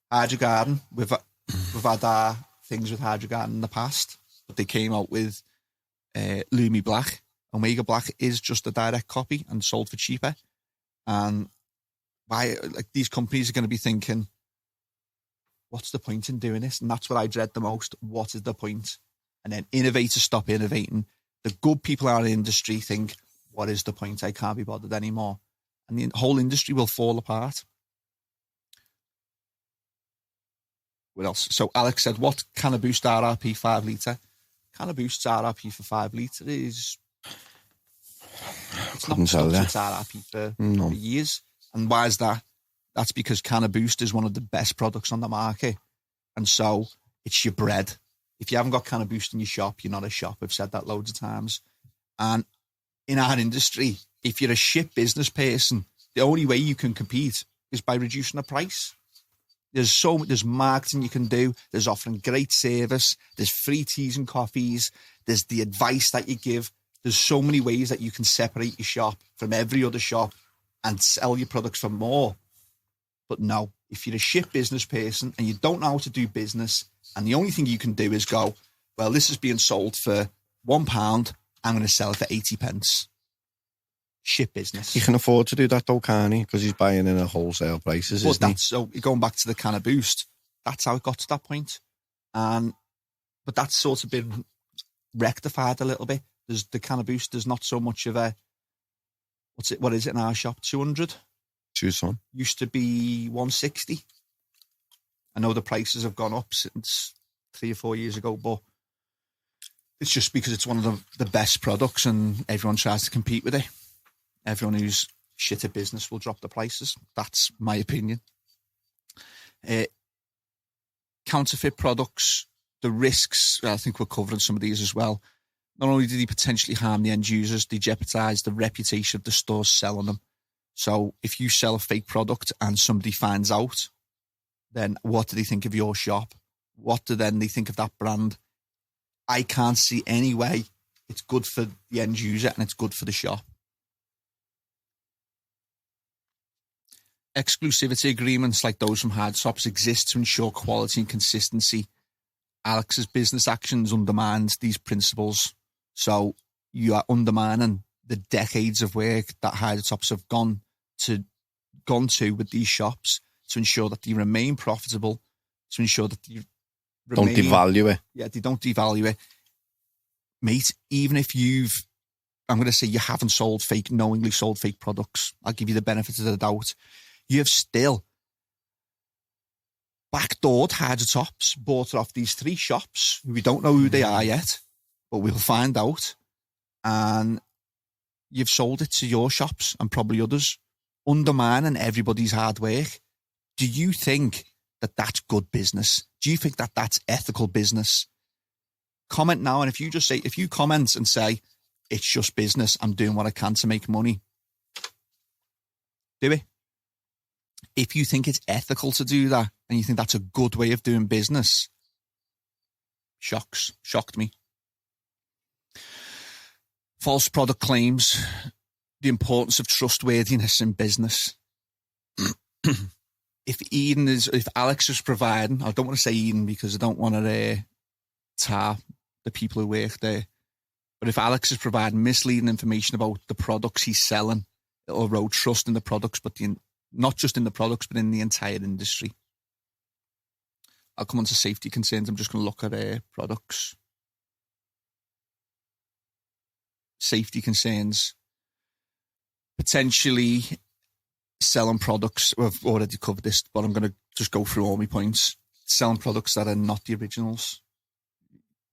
Hydro Garden, we've had our things with Hydro Garden in the past, but they came out with Lumi Black. Omega Black is just a direct copy and sold for cheaper. And why, like, these companies are going to be thinking, what's the point in doing this? And that's what I dread the most. What is the point? And then innovators stop innovating. The good people out in the industry think, what is the point? I can't be bothered anymore. And the whole industry will fall apart. What else? So Alex said, what Canna Boost RRP 5 litre? Canna Boost's RRP for 5 litre is... It's not Couldn't tell you. its RRP for years. And why is that? That's because Canna Boost is one of the best products on the market. And so it's your bread. If you haven't got Canna Boost in your shop, you're not a shop. I've said that loads of times. And in our industry, if you're a shit business person, the only way you can compete is by reducing the price. There's marketing you can do. There's offering great service. There's free teas and coffees. There's the advice that you give. There's so many ways that you can separate your shop from every other shop and sell your products for more. But no, if you're a shit business person and you don't know how to do business, and the only thing you can do is go, well, this is being sold for £1, I'm going to sell it for 80 pence. Shit business. He can afford to do that though, can't he? Because he's buying in at wholesale prices, But isn't he? so going back to the Canna Boost, that's how it got to that point. But that's sort of been rectified a little bit. There's the Canna Boost. There's not so much of a, what is it in our shop? 200? Choose one. Used to be 160. I know the prices have gone up since 3 or 4 years ago, but it's just because it's one of the best products and everyone tries to compete with it. Everyone who's shit at business will drop the prices. That's my opinion. Counterfeit products, the risks, I think we're covering some of these as well. Not only do they potentially harm the end users, they jeopardize the reputation of the stores selling them. So if you sell a fake product and somebody finds out, then what do they think of your shop? What do then they think of that brand? I can't see any way it's good for the end user and it's good for the shop. Exclusivity agreements like those from Hydrotops exist to ensure quality and consistency. Alex's business actions undermines these principles. So you are undermining the decades of work that Hydrotops have gone to with these shops to ensure that they remain profitable, to ensure that they don't devalue it. Yeah, they don't devalue it. Mate, even if I'm going to say you haven't knowingly sold fake products, I'll give you the benefit of the doubt. You have still backdoored Hydrotops, bought it off these 3 shops. We don't know who they are yet, but we'll find out. And you've sold it to your shops and probably others, undermining everybody's hard work. Do you think that that's good business? Do you think that that's ethical business? Comment now, and if you comment and say, it's just business, I'm doing what I can to make money, do it. If you think it's ethical to do that, and you think that's a good way of doing business, shocked me. False product claims, the importance of trustworthiness in business. If Alex is providing, I don't want to say Eden because I don't want to tar the people who work there, but if Alex is providing misleading information about the products he's selling, it'll erode trust in the products, but not just in the products, but in the entire industry. I'll come on to safety concerns. I'm just going to look at products. Safety concerns. Potentially selling products. We've already covered this, but I'm going to just go through all my points. Selling products that are not the originals.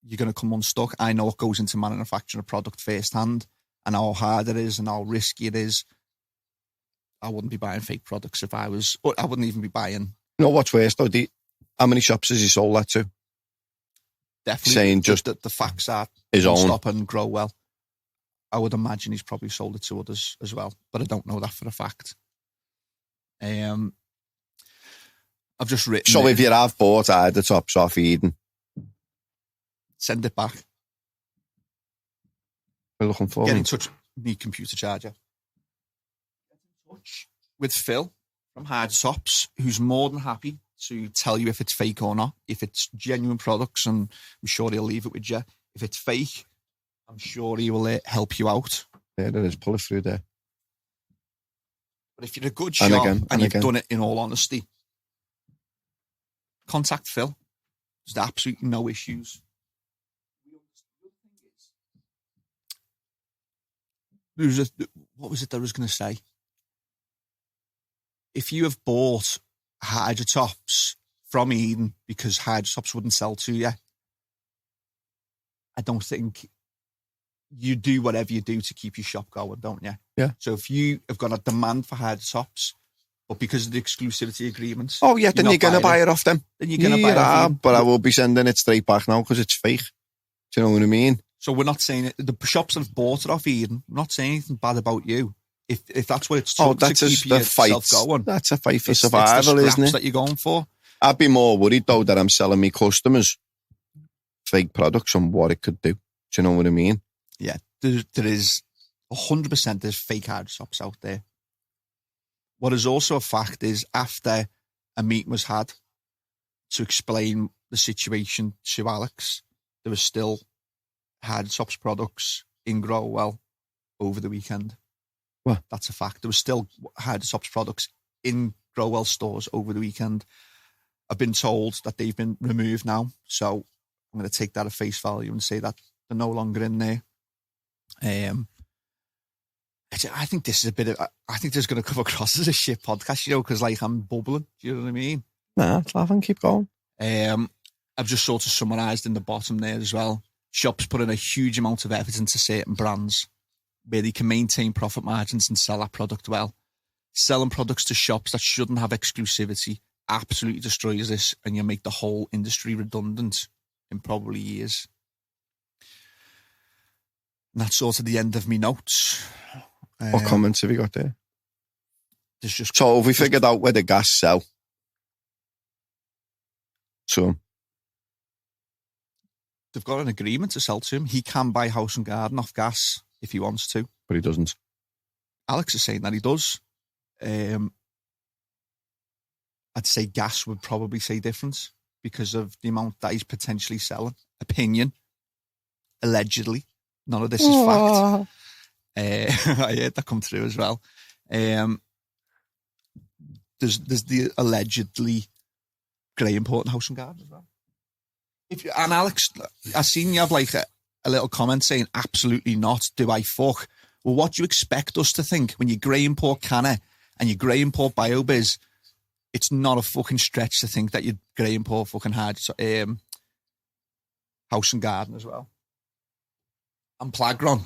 You're going to come unstuck. I know what goes into manufacturing a product firsthand and how hard it is and how risky it is. I wouldn't be buying fake products I wouldn't even be buying. You know what's worse though? How many shops has he sold that to? Definitely. Saying just that the facts are his own. Stop and grow well. I would imagine he's probably sold it to others as well, but I don't know that for a fact. I've just written. So if you have bought Hydrotops off Eden, send it back. We're looking for Get in touch with me computer charger. Get in touch with Phil from Hydrotops, who's more than happy to tell you if it's fake or not. If it's genuine products, and I'm sure he'll leave it with you. If it's fake, I'm sure he will help you out. Yeah, there is. Pull it through there. But if you're a good shop and you've done it in all honesty, contact Phil. There's absolutely no issues. What was it that I was going to say? If you have bought Hydrotops from Eden because Hydrotops wouldn't sell to you, I don't think you do whatever you do to keep your shop going, don't you? Yeah. So if you have got a demand for Hydrotops, but because of the exclusivity agreements, then you're going to buy it off them. Then you're going to buy it off them. But I will be sending it straight back now because it's fake. Do you know what I mean? So we're not saying it. The shops that have bought it off Eden, we're not saying anything bad about you. If that's what it's took to keep yourself going. That's a fight for survival, isn't it? That you're going for. I'd be more worried though that I'm selling me customers fake products and what it could do. Do you know what I mean? Yeah, there is 100%. There's fake Hydrotops out there. What is also a fact is after a meeting was had to explain the situation to Alex, there was still Hydrotops products in Growell over the weekend. What? That's a fact. There was still Hydrotops products in Growell stores over the weekend. I've been told that they've been removed now, so I'm going to take that at face value and say that They're no longer in there. I think this is a bit of. I think this is going to come across as a shit podcast, because like I'm bubbling. Do you know what I mean? Nah, it's laughing. Keep going. I've just sort of summarised in the bottom there as well. Shops put in a huge amount of effort into certain brands where they can maintain profit margins and sell that product well. Selling products to shops that shouldn't have exclusivity absolutely destroys this, and you'll make the whole industry redundant in probably years. And that's sort of the end of me notes. What comments have you got there? There's just So have we figured out where the gas sell? So they've got an agreement to sell to him. He can buy House and Garden off gas if he wants to. but he doesn't. Alex is saying that he does. I'd say gas would probably say different because of the amount that he's potentially selling. Opinion. Allegedly. None of this is fact. I heard that come through as well. There's the allegedly grey important House and Garden as well. And Alex, I've seen you have like a little comment saying, absolutely not, do I fuck? Well, what do you expect us to think when you grey import Canna and you grey import BioBiz? It's not a fucking stretch to think that you grey import fucking House and Garden as well. And Plagron,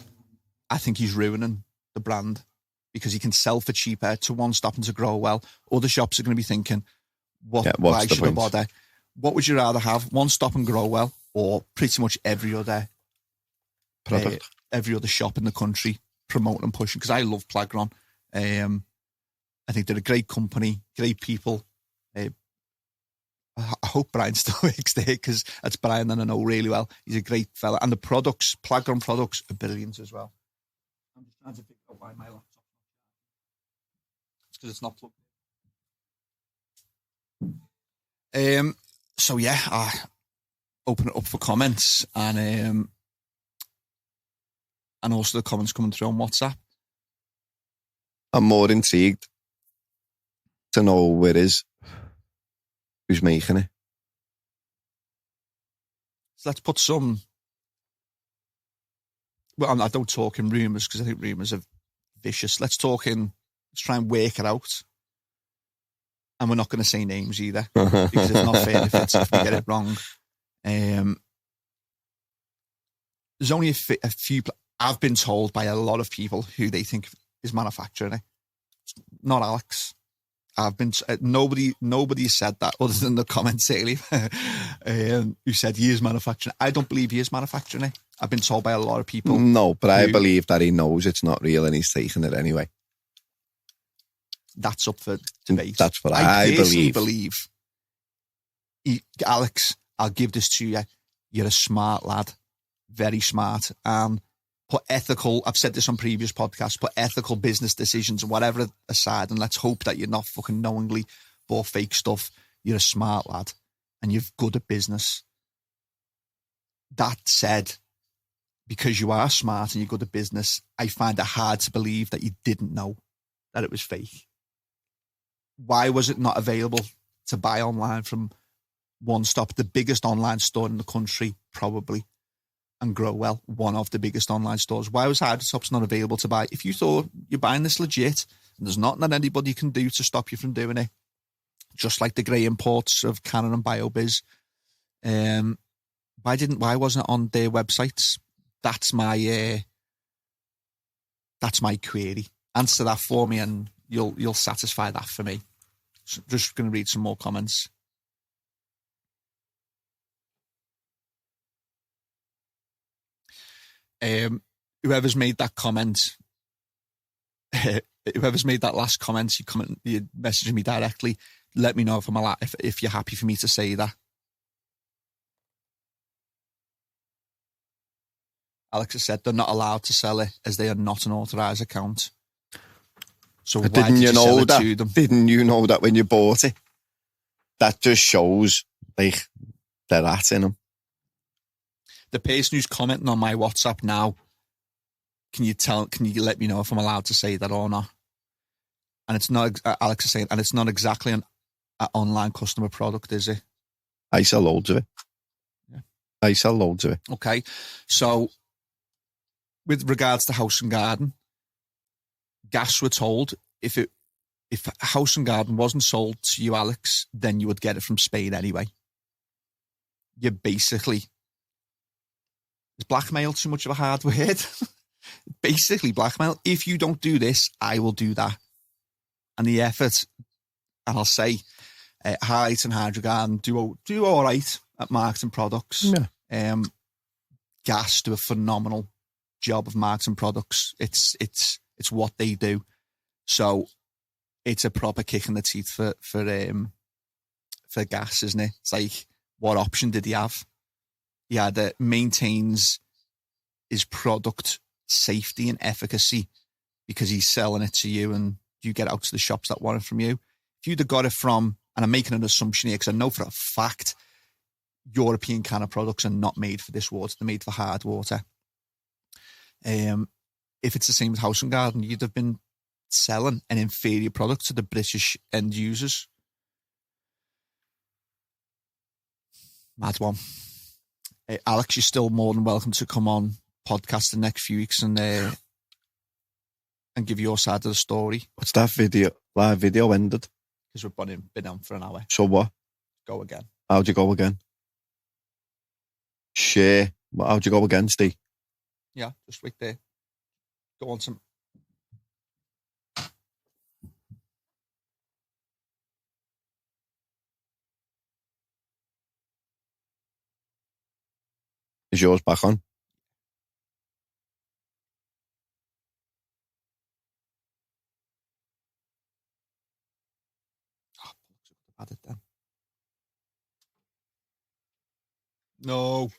I think he's ruining the brand because he can sell for cheaper to One Stop and to Grow Well. Other shops are going to be thinking, why should I bother? What would you rather have? One Stop and Grow Well, or pretty much every other product, every other shop in the country promoting and pushing? Because I love Plagron. I think they're a great company, great people. I hope Brian still works there because that's Brian that I know really well. He's a great fella. And the products, Plagron products, are brilliant as well. I'm just trying to figure out why my laptop. It's because it's not plugged in. So yeah, I open it up for comments and also the comments coming through on WhatsApp. I'm more intrigued to know where it is, who's making it. So let's put some. Well, I don't talk in rumours because I think rumours are vicious. Let's try and work it out. And we're not going to say names either because it's not fair if we get it wrong. There's only a few. I've been told by a lot of people who they think is manufacturing it. Not Alex. I've been nobody said that other than the comments earlier who said he is manufacturing. I don't believe he is manufacturing it. I've been told by a lot of people. No, but I believe that he knows it's not real and he's taking it anyway. That's up for debate. That's what I believe. Alex, I'll give this to you. You're a smart lad, very smart, and put ethical. I've said this on previous podcasts. Put ethical business decisions and whatever aside, and let's hope that you're not fucking knowingly bought fake stuff. You're a smart lad, and you're good at business. That said, because you are smart and you're good at business, I find it hard to believe that you didn't know that it was fake. Why was it not available to buy online from One Stop, the biggest online store in the country, probably, and Grow Well, one of the biggest online stores? Why was Hydrotops not available to buy? If you thought you're buying this legit and there's nothing that anybody can do to stop you from doing it, just like the grey imports of Canon and BioBiz, why wasn't it on their websites? That's my query. Answer that for me and you'll satisfy that for me. So just going to read some more comments. Whoever's made that comment, whoever's made that last comment, you messaging me directly. Let me know if I'm allowed, if you're happy for me to say that. Alex has said they're not allowed to sell it as they are not an authorised account. So why did you sell it to them? Didn't you know that when you bought it? That just shows like the rat in them. The person who's commenting on my WhatsApp now, can you let me know if I'm allowed to say that or not? And it's not, Alex is saying, and it's not exactly an online customer product, is it? I sell loads of it. Yeah. I sell loads of it. Okay. So with regards to House and Garden, gas were told if House and Garden wasn't sold to you, Alex, then you would get it from Spain anyway. You're basically, is blackmail too much of a hard word? Basically blackmail. If you don't do this, I will do that. And the effort, and I'll say, Highlight and Hydrogarden do all right at marketing products. Yeah. Gas do a phenomenal job of marketing products. It's what they do. So it's a proper kick in the teeth for Gas, isn't it? It's like, what option did he have? He had maintains his product safety and efficacy because he's selling it to you and you get out to the shops that want it from you. If you'd have got it from, and I'm making an assumption here because I know for a fact European can of products are not made for this water, they're made for hard water. If it's the same as House and Garden, you'd have been selling an inferior product to the British end users. Mad one. Alex, you're still more than welcome to come on podcast the next few weeks and give your side of the story. What's that video? Live video ended. Because we've been on for an hour. So what? Go again. How'd you go again? Share. How'd you go again, Steve? Yeah, just right there. Go on some. Is yours back on? Add it then. No.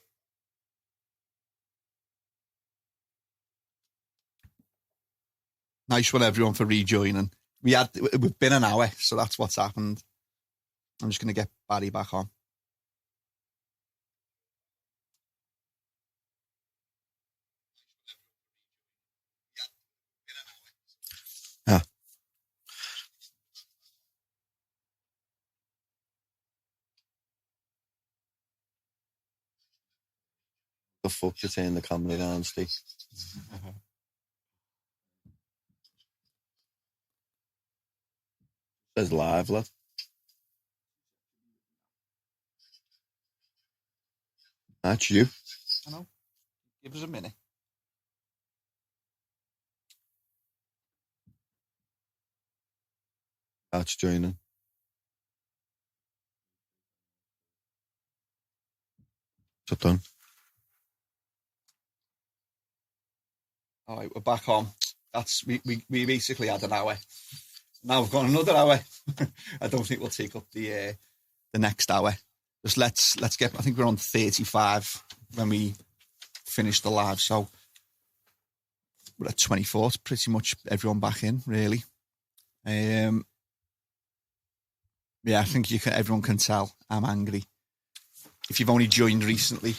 Nice one, everyone, for rejoining. We've been an hour, so that's what's happened. I'm just going to get Barry back on. Yeah. The fuck you turn the camera down, Steve? Says live, lad. That's you. I know. Give us a minute. That's joining. So done. All right, we're back on. We basically had an hour. Now we've got another hour. I don't think we'll take up the next hour. Just let's get. I think we're on 35 when we finish the live, so we're at 24. It's pretty much everyone back in, really. Yeah, I think everyone can tell I'm angry. If you've only joined recently,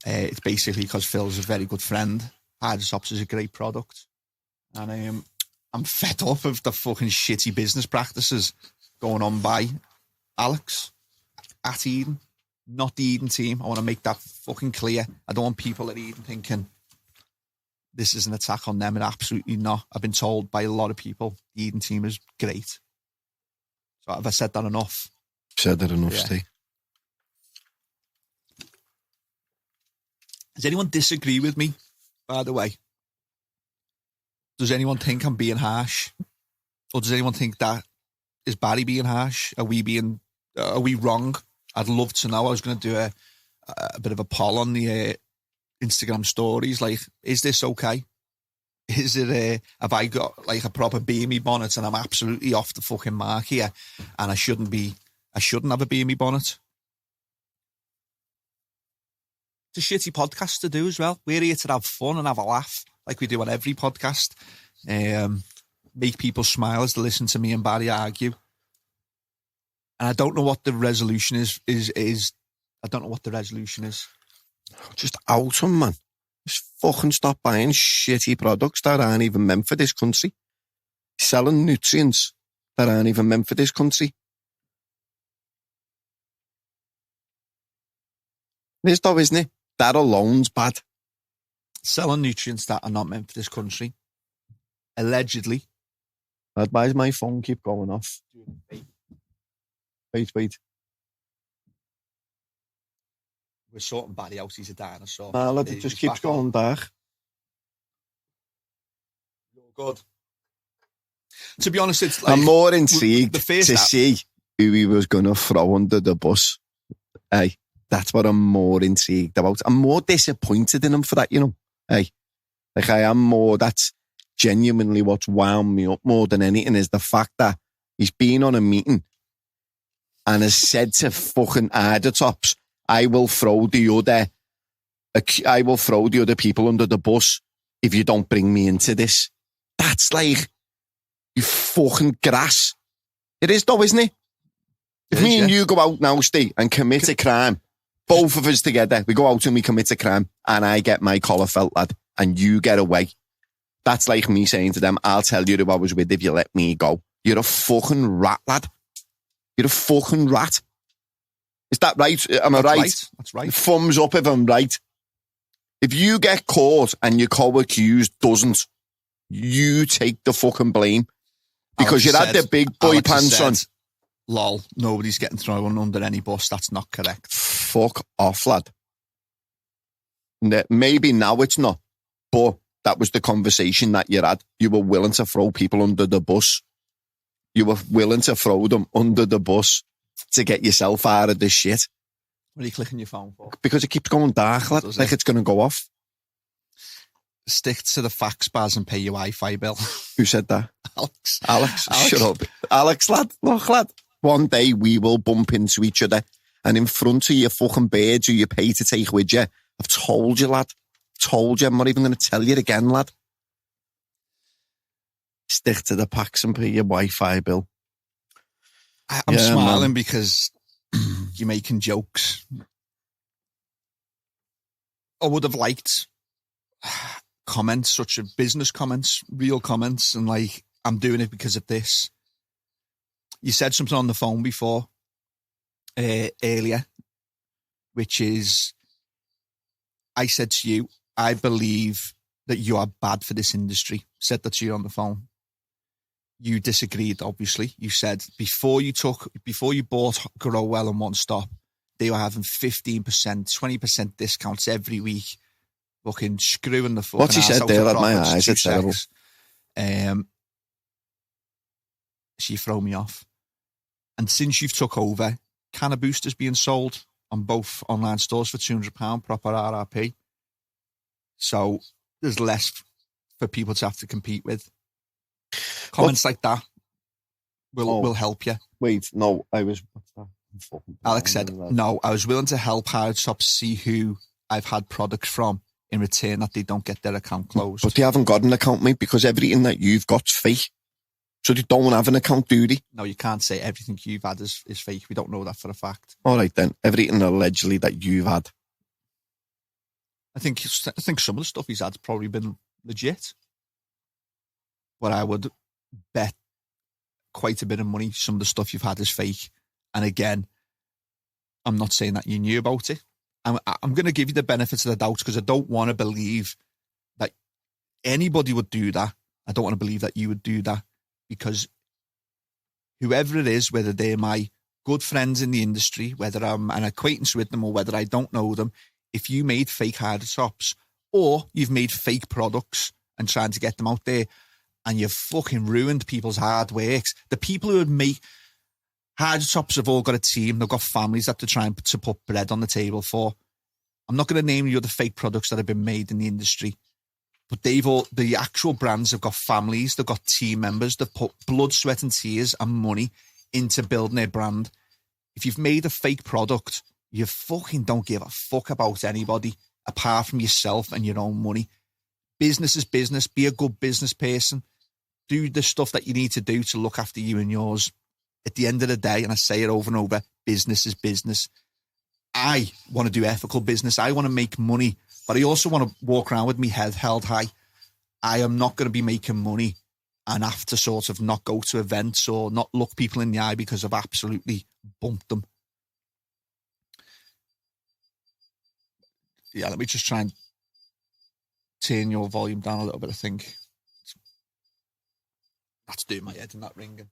it's basically because Phil's a very good friend. Hydrotops is a great product, and I'm fed up of the fucking shitty business practices going on by Alex at Eden, not the Eden team. I want to make that fucking clear. I don't want people at Eden thinking this is an attack on them. It's absolutely not. I've been told by a lot of people the Eden team is great. So have I said that enough? Said that enough, Yeah. Steve. Does anyone disagree with me, by the way? Does anyone think I'm being harsh? Or does anyone think that is Barry being harsh? Are we wrong? I'd love to know. I was going to do a bit of a poll on the Instagram stories. Like, is this okay? Is it have I got like a proper BME bonnet and I'm absolutely off the fucking mark here and I shouldn't have a BME bonnet? It's a shitty podcast to do as well. We're here to have fun and have a laugh like we do on every podcast. Make people smile as they listen to me and Barry argue. And I don't know what the resolution is. I don't know what the resolution is. Just out them, man. Just fucking stop buying shitty products that aren't even meant for this country. Selling nutrients that aren't even meant for this country. It is though, isn't it? That alone's bad. Selling nutrients that are not meant for this country. Allegedly. Why does my phone keep going off? Wait. We're sorting Barry out, he's a dinosaur. Nah, lad, it just keeps going dark. You're good. To be honest, it's like... I'm more intrigued to app, see who he was going to throw under the bus. Hey, that's what I'm more intrigued about. I'm more disappointed in him for that, you know. Hey, like I am more, that's genuinely what's wound me up more than anything is the fact that he's been on a meeting and has said to fucking Hydrotops, I will throw the other people under the bus if you don't bring me into this. That's like, you fucking grass. It is though, isn't it? If me and you go out now, Steve, and commit a crime, both of us together, we go out and we commit a crime, and I get my collar felt, lad, and you get away. That's like me saying to them, I'll tell you who I was with if you let me go. You're a fucking rat, lad. You're a fucking rat. Is that right? Am I right? That's right. Thumbs up if I'm right. If you get caught and your co-accused doesn't, you take the fucking blame. Because you had the big boy pants on. Lol, nobody's getting thrown under any bus. That's not correct. Fuck off, lad. Maybe now it's not, but that was the conversation that you had. You were willing to throw people under the bus. You were willing to throw them under the bus to get yourself out of this shit. What are you clicking your phone for? Because it keeps going dark, lad. Like it's going to go off. Stick to the fax bars and pay your Wi-Fi bill. Who said that? Alex, shut up. Alex, lad, look, lad. One day we will bump into each other and in front of your fucking birds who you pay to take with you, I've told you, lad. Told you. I'm not even going to tell you again, lad. Stick to the packs and pay your Wi-Fi bill. I'm smiling because you're making jokes. I would have liked comments, such as business comments, real comments, and like, I'm doing it because of this. You said something on the phone before, earlier, which is, I said to you, I believe that you are bad for this industry. Said that to you on the phone. You disagreed, obviously. You said before you bought Grow Well and One Stop, they were having 15%, 20% discounts every week. Fucking screwing the fucking what he said there at my eyes, it's terrible. She throw me off. And since you've took over, Canna Boosters being sold on both online stores for £200, proper RRP. So there's less for people to have to compete with. Comments like that will help you. Wait, no, what's that? Alex said, no, I was willing to help Hydrotops see who I've had products from in return that they don't get their account closed. But they haven't got an account, mate, because everything that you've got's fake. So they don't have an account, do they? No, you can't say everything you've had is fake. We don't know that for a fact. All right, then. Everything allegedly that you've had. I think some of the stuff he's had's probably been legit. But I would bet quite a bit of money some of the stuff you've had is fake. And again, I'm not saying that you knew about it. I'm going to give you the benefits of the doubt because I don't want to believe that anybody would do that. I don't want to believe that you would do that because whoever it is, whether they're my good friends in the industry, whether I'm an acquaintance with them or whether I don't know them, if you made fake Hydrotops or you've made fake products and trying to get them out there and you've fucking ruined people's hard works, the people who would make Hydrotops have all got a team. They've got families that they're trying to put bread on the table for. I'm not going to name you the fake products that have been made in the industry, but the actual brands have got families. They've got team members. They've put blood, sweat and tears and money into building their brand. If you've made a fake product, you fucking don't give a fuck about anybody apart from yourself and your own money. Business is business. Be a good business person. Do the stuff that you need to do to look after you and yours. At the end of the day, and I say it over and over, business is business. I want to do ethical business. I want to make money, but I also want to walk around with my head held high. I am not going to be making money and have to sort of not go to events or not look people in the eye because I've absolutely bumped them. Yeah, let me just try and turn your volume down a little bit, I think. That's doing my head and that ringing.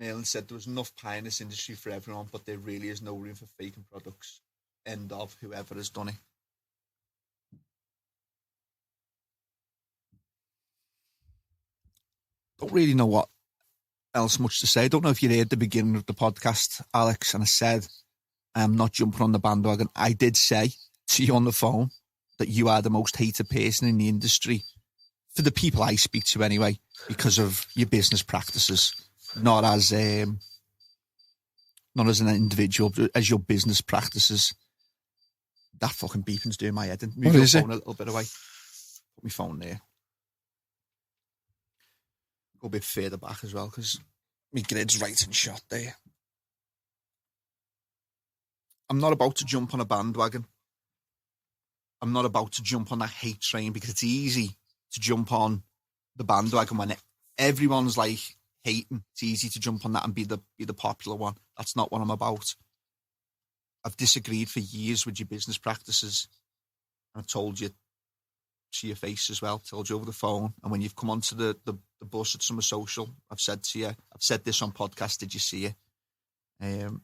Nayland said there was enough pie in this industry for everyone, but there really is no room for faking products. End of whoever has done it. Don't really know what else much to say. I don't know if you heard the beginning of the podcast, Alex, and I said I'm not jumping on the bandwagon. I did say to you on the phone that you are the most hated person in the industry, for the people I speak to anyway, because of your business practices, not as an individual, but as your business practices. That fucking beeping's doing my head in. Move your phone a little bit away. Put my phone there. Go a bit further back as well, because my grid's right in shot there. I'm not about to jump on a bandwagon. I'm not about to jump on that hate train, because it's easy to jump on the bandwagon when everyone's like hating. It's easy to jump on that and be the popular one. That's not what I'm about. I've disagreed for years with your business practices. I've told you to your face as well, told you over the phone. And when you've come onto the bus at Summer Social, I've said to you, I've said this on podcast, did you see it? And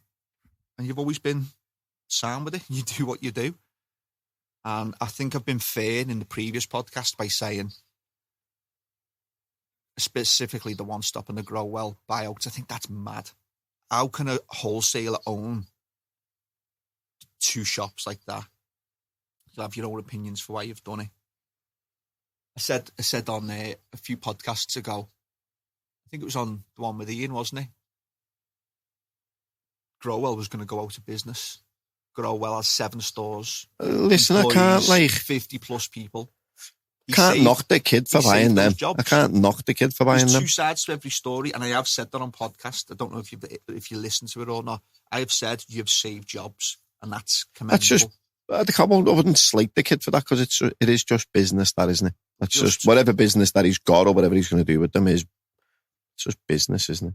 you've always been sound with it. You do what you do. And I think I've been fair in the previous podcast by saying, specifically the One Stop and the Grow Well buyouts, I think that's mad. How can a wholesaler own two shops like that? You'll have your own opinions for why you've done it. I said on a few podcasts ago, I think it was on the one with Ian, wasn't it? Growwell was going to go out of business. Growwell has 7 stores. Listen, I can't 50 plus people. Can't knock the kid for buying them. I can't knock the kid for buying them. There's 2 sides to every story, and I have said that on podcast. I don't know if you listen to it or not. I have said you've saved jobs, and that's commendable. That's just, I wouldn't slate the kid for that, because it is just business, that, isn't it? That's just whatever business that he's got or whatever he's going to do with them is, it's just business, isn't it?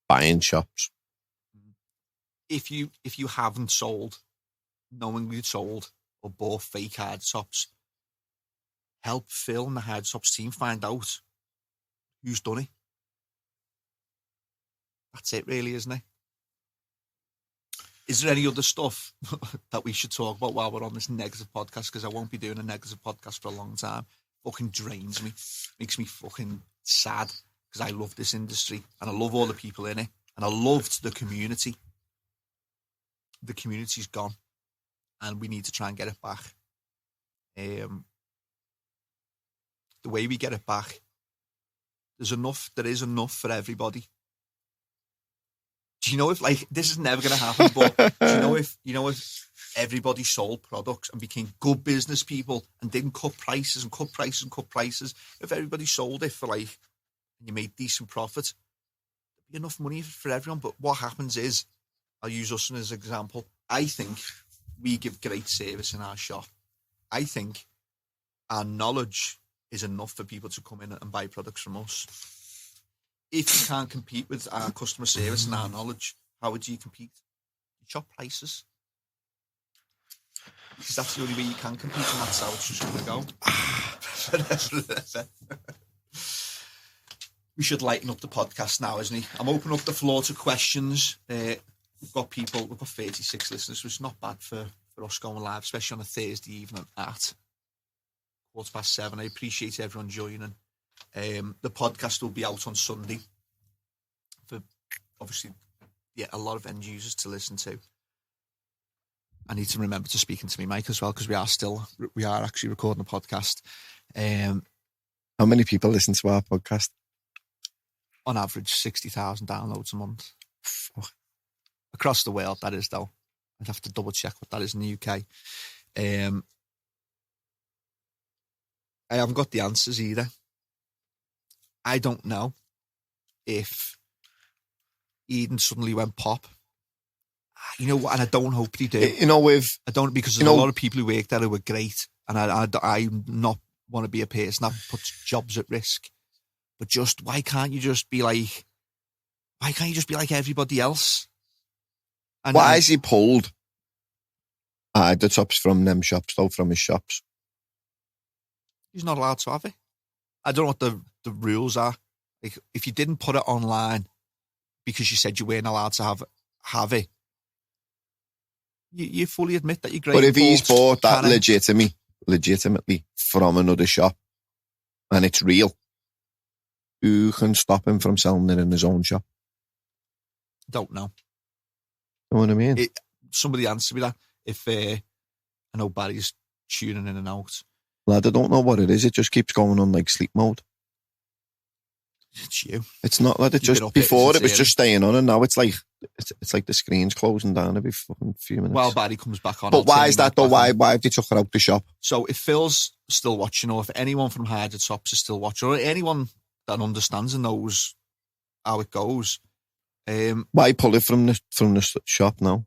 Buying shops. If you haven't sold, knowingly sold or bought fake Hydrotops, help Phil and the Hydrotops team find out who's done it. That's it, really, isn't it? Is there any other stuff that we should talk about while we're on this negative podcast? Because I won't be doing a negative podcast for a long time. Fucking drains me. Makes me fucking sad, because I love this industry and I love all the people in it, and I loved the community. The community's gone, and we need to try and get it back. The way we get it back, there is enough for everybody. Do you know if, like, this is never going to happen, but do you know if everybody sold products and became good business people and didn't cut prices, if everybody sold it for, like, and you made decent profit, there'd be enough money for everyone. But what happens is, I'll use us as an example. I think we give great service in our shop. I think our knowledge is enough for people to come in and buy products from us. If you can't compete with our customer service and our knowledge, how would you compete? You chop prices. Because that's the only way you can compete, and that's how it's just going to go. We should lighten up the podcast now, isn't he? I'm opening up the floor to questions. We've got 36 listeners, which is not bad for us going live, especially on a Thursday evening at 7:15. I appreciate everyone joining. The podcast will be out on Sunday for, obviously, a lot of end users to listen to. I need to remember to speak into me mic as well, because we are actually recording a podcast. How many people listen to our podcast? On average, 60,000 downloads a month. Fuck. Across the world, that is, though. I'd have to double check what that is in the UK. I haven't got the answers either. I don't know if Eden suddenly went pop. You know what? And I don't hope they do. I don't, because there's a lot of people who work there who were great, and I not want to be a person that puts jobs at risk. But just, why can't you just be like, Why can't you just be like everybody else? And Why has he pulled Hydrotops from them shops, though, from his shops? He's not allowed to have it. I don't know what the rules are. Like, if you didn't put it online because you said you weren't allowed to have it, you fully admit that you're great. But if he's bought that legitimately from another shop and it's real, who can stop him from selling it in his own shop? Don't know. You know what I mean? Somebody answer me that. If I know Barry's tuning in and out. Lad, I don't know what it is. It just keeps going on like sleep mode. It's you. It's not like it just before it was just staying on, and now it's like the screen's closing down every fucking few minutes. Well, Barry comes back on. But why is that though? Why have they took her out the shop? So if Phil's still watching, or if anyone from Hydrotops is still watching, or anyone that understands and knows how it goes, why pull it from the shop now?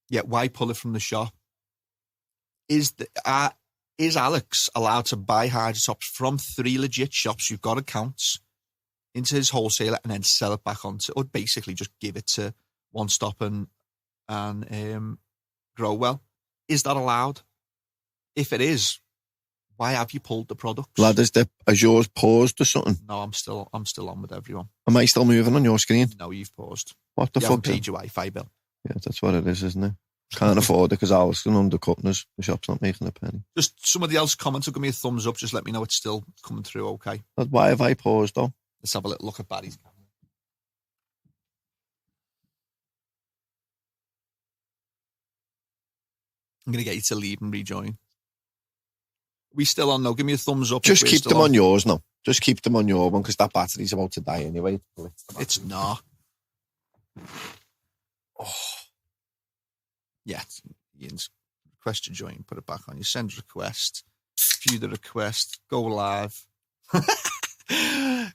Yeah, why pull it from the shop? Is Alex allowed to buy Hydrotops from 3 legit shops who've got accounts into his wholesaler and then sell it back onto, or basically just give it to One Stop and Grow Well? Is that allowed? If it is, why have you pulled the products? Lad, has yours paused or something? No, I'm still on with everyone. Am I still moving on your screen? No, you've paused. What the you fuck? You haven't paid your Wi-Fi bill. Yeah, that's what it is, isn't it? Can't afford it because Alex can undercutting us. The shop's not making a penny. Just somebody else comment or give me a thumbs up. Just let me know it's still coming through okay. Lad, why have I paused though? Let's have a little look at Barry's camera. I'm going to get you to leave and rejoin. We still on though? Give me a thumbs up. Just keep them on yours now. Just keep them on your one because that battery's about to die anyway. It's not. Oh. Yeah, Ian's request to join. Put it back on. You send request. View the request. Go live.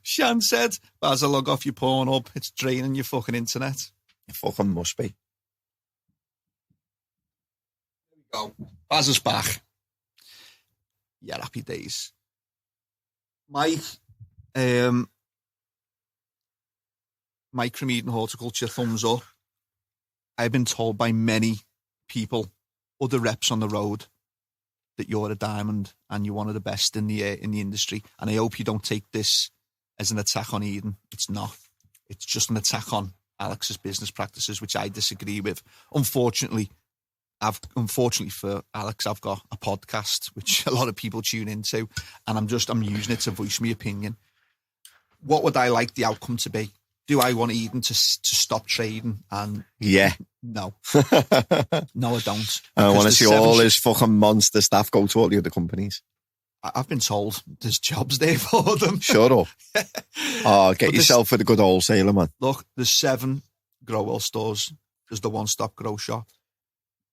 Shan said, Baz, log off your Pornhub. It's draining your fucking internet. It fucking must be. There we go. Baz is back. Yeah, happy days. Mike from Eden Horticulture, thumbs up. I've been told by many people, other reps on the road, that you're a diamond and you're one of the best in the industry. And I hope you don't take this as an attack on Eden. It's not. It's just an attack on Alex's business practices, which I disagree with. Unfortunately for Alex, I've got a podcast which a lot of people tune into, and I'm using it to voice my opinion. What would I like the outcome to be? Do I want Eden to stop trading? And yeah, no, no, I don't. I want to see all his fucking monster staff go to all the other companies. I've been told there's jobs there for them. Shut up. Oh, get yourself with a good wholesaler, man. Look, there's 7 Grow Well stores. There's the One Stop Grow Shop.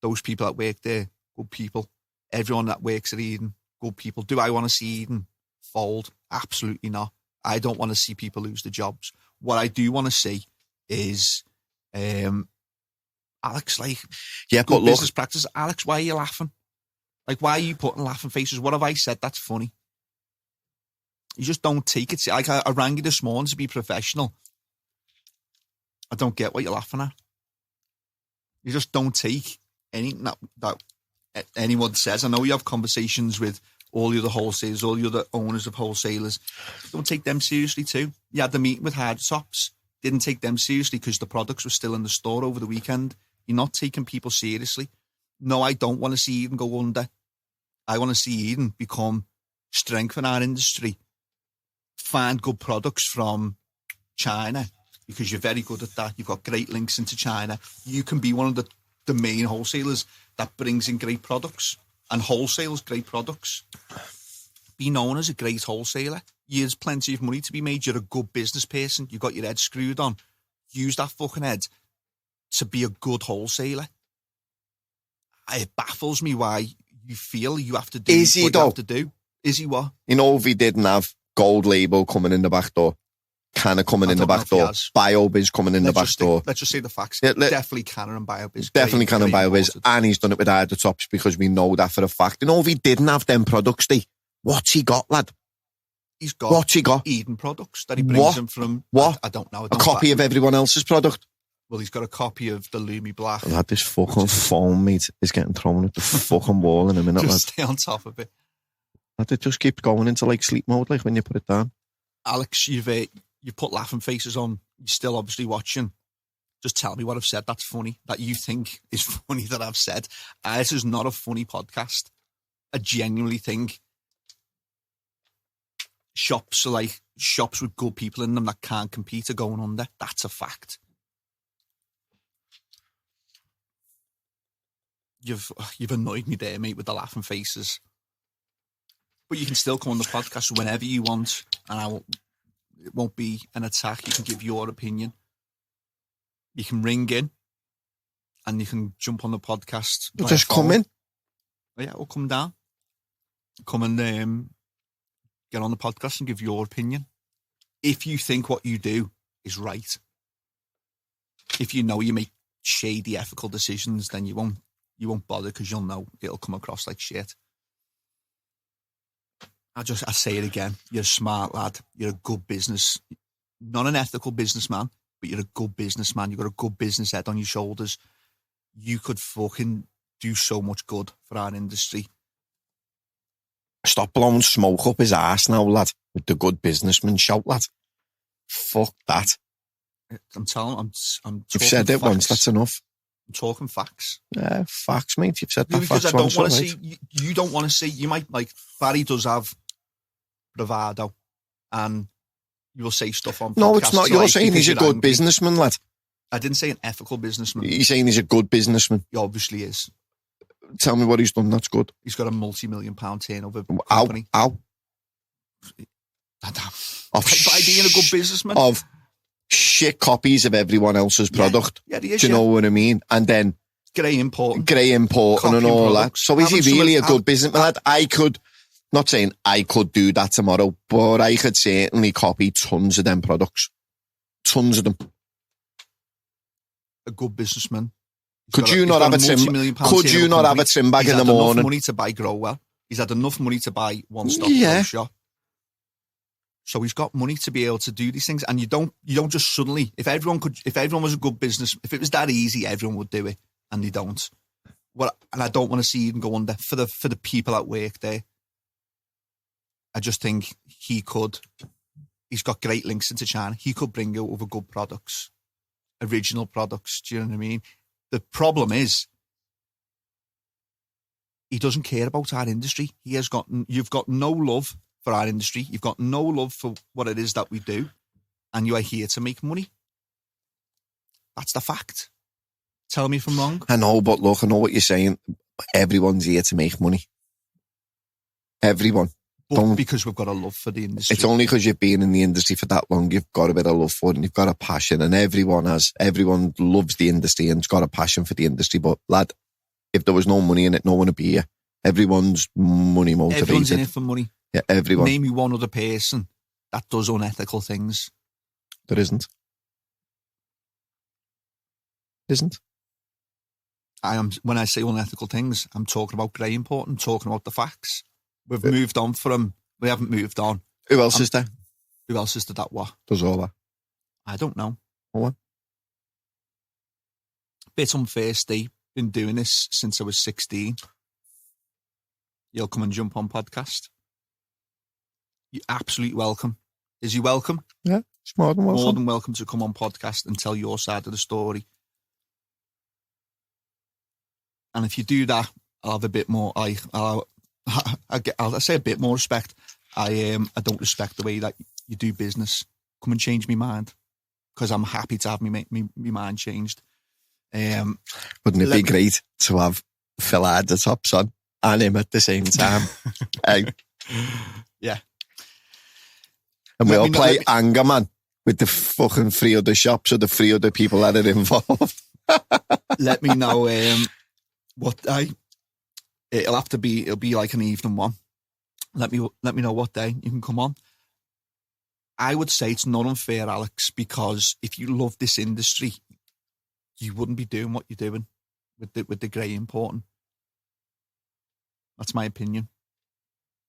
Those people that work there, good people. Everyone that works at Eden, good people. Do I want to see Eden fold? Absolutely not. I don't want to see people lose their jobs. What I do want to see is Alex, like, yeah, good business practice. Alex, why are you laughing? Like, why are you putting laughing faces? What have I said that's funny? You just don't take it. Like, I rang you this morning to be professional. I don't get what you're laughing at. You just don't take anything that anyone says. I know you have conversations with all the other wholesalers, all the other owners of wholesalers. Don't take them seriously too. You had the meeting with Hydrotops. Didn't take them seriously because the products were still in the store over the weekend. You're not taking people seriously. No, I don't want to see Eden go under. I want to see Eden strengthen our industry, find good products from China, because you're very good at that. You've got great links into China. You can be one of the main wholesalers that brings in great products and wholesales great products. Be known as a great wholesaler. There's plenty of money to be made. You're a good business person. You've got your head screwed on. Use that fucking head to be a good wholesaler. It baffles me why you feel you have to do what you have to do. Is he what? You know, if he didn't have Gold Label coming in the back door, Canna coming in the back door, BioBiz coming in the back door. Let's just say the facts. Yeah, definitely Canna and BioBiz. Definitely Canna and BioBiz. And he's done it with Hydrotops because we know that for a fact. You know, if he didn't have them products, what's he got, lad? He's got What's he got? Eden products that he brings in from. What? I don't know. A copy of everyone else's product? Well, he's got a copy of the Lumi Black. Lad, this fucking phone, mate, is getting thrown at the fucking wall in a minute, lad. Just stay on top of it. Lad, it just keeps going into like sleep mode, like when you put it down. Alex, you've put laughing faces on. You're still obviously watching. Just tell me what I've said that's funny, that you think is funny that I've said. This is not a funny podcast. I genuinely think shops with good people in them that can't compete are going under. That's a fact. You've annoyed me there, mate, with the laughing faces. But you can still come on the podcast whenever you want, and it won't be an attack. You can give your opinion. You can ring in, and you can jump on the podcast. Just come in. Oh, yeah, or come down. Come and get on the podcast and give your opinion. If you think what you do is right, if you know you make shady ethical decisions, then you won't bother because you'll know it'll come across like shit. I say it again. You're a smart lad. You're a good business, not an ethical businessman, but you're a good businessman. You've got a good business head on your shoulders. You could fucking do so much good for our industry. Stop blowing smoke up his ass now, lad, with the good businessman shout, lad. Fuck that. I'm telling. I'm. You've said it facts. once. That's enough. I'm talking facts. Yeah, facts, mate. You've said that because facts I don't once. want to Right? see. You don't want to see. You might like Barry does have bravado, and you'll say stuff on. No, it's not. You're like, saying he's a good businessman, lad. I didn't say an ethical businessman. You're saying he's a good businessman. He obviously is. Tell me what he's done. That's good. He's got a multi-million-pound turnover Ow, company. ow. By being a good businessman. Of shit copies of everyone else's product. Yeah, he is, do you know what I mean? And then grey important and all that. So is he really a good businessman, lad? I could, not saying I could do that tomorrow, but I could certainly copy tons of them products. Tons of them. A good businessman. Could you not have a trim bag in the morning? He's had enough money to buy Growwell. He's had enough money to buy One Stop Shop. So he's got money to be able to do these things, and you don't just suddenly. If everyone was a good business, if it was that easy, everyone would do it, and they don't. Well, and I don't want to see Eden go under for the people that work there. I just think he could. He's got great links into China. He could bring out other good products, original products. Do you know what I mean? The problem is, he doesn't care about our industry. You've got no love for our industry. You've got no love for what it is that we do, and you are here to make money. That's the fact. Tell me if I'm wrong. I know, but look, I know what you're saying. Everyone's here to make money. Everyone. Because we've got a love for the industry. It's only because you've been in the industry for that long, you've got a bit of love for it, and you've got a passion, and everyone loves the industry and's got a passion for the industry. But lad, if there was no money in it, no one would be here. Everyone's money motivated. Everyone's in it for money. Yeah, everyone. Name me one other person that does unethical things. There isn't. When I say unethical things, I'm talking about grey import. I'm talking about the facts. We haven't moved on. Who else is there? Who else is there that what? Does all that? I don't know. What? Bit unfair, Steve. Been doing this since I was 16. You'll come and jump on podcast. You're absolutely welcome. Is he welcome? Yeah, it's more than welcome. More than welcome to come on podcast and tell your side of the story. And if you do that, I'll have a bit more. I'll say a bit more respect. I don't respect the way that you do business. Come and change my mind, because I'm happy to have me mind changed. Wouldn't it be great to have Phil Hydrotops on and him at the same time? Yeah. And we'll play Anger Man with the fucking 3 other shops or the 3 other people that are involved. Let me know what day. It'll be like an evening one. Let me know what day you can come on. I would say it's not unfair, Alex, because if you love this industry, you wouldn't be doing what you're doing with the grey importing. That's my opinion.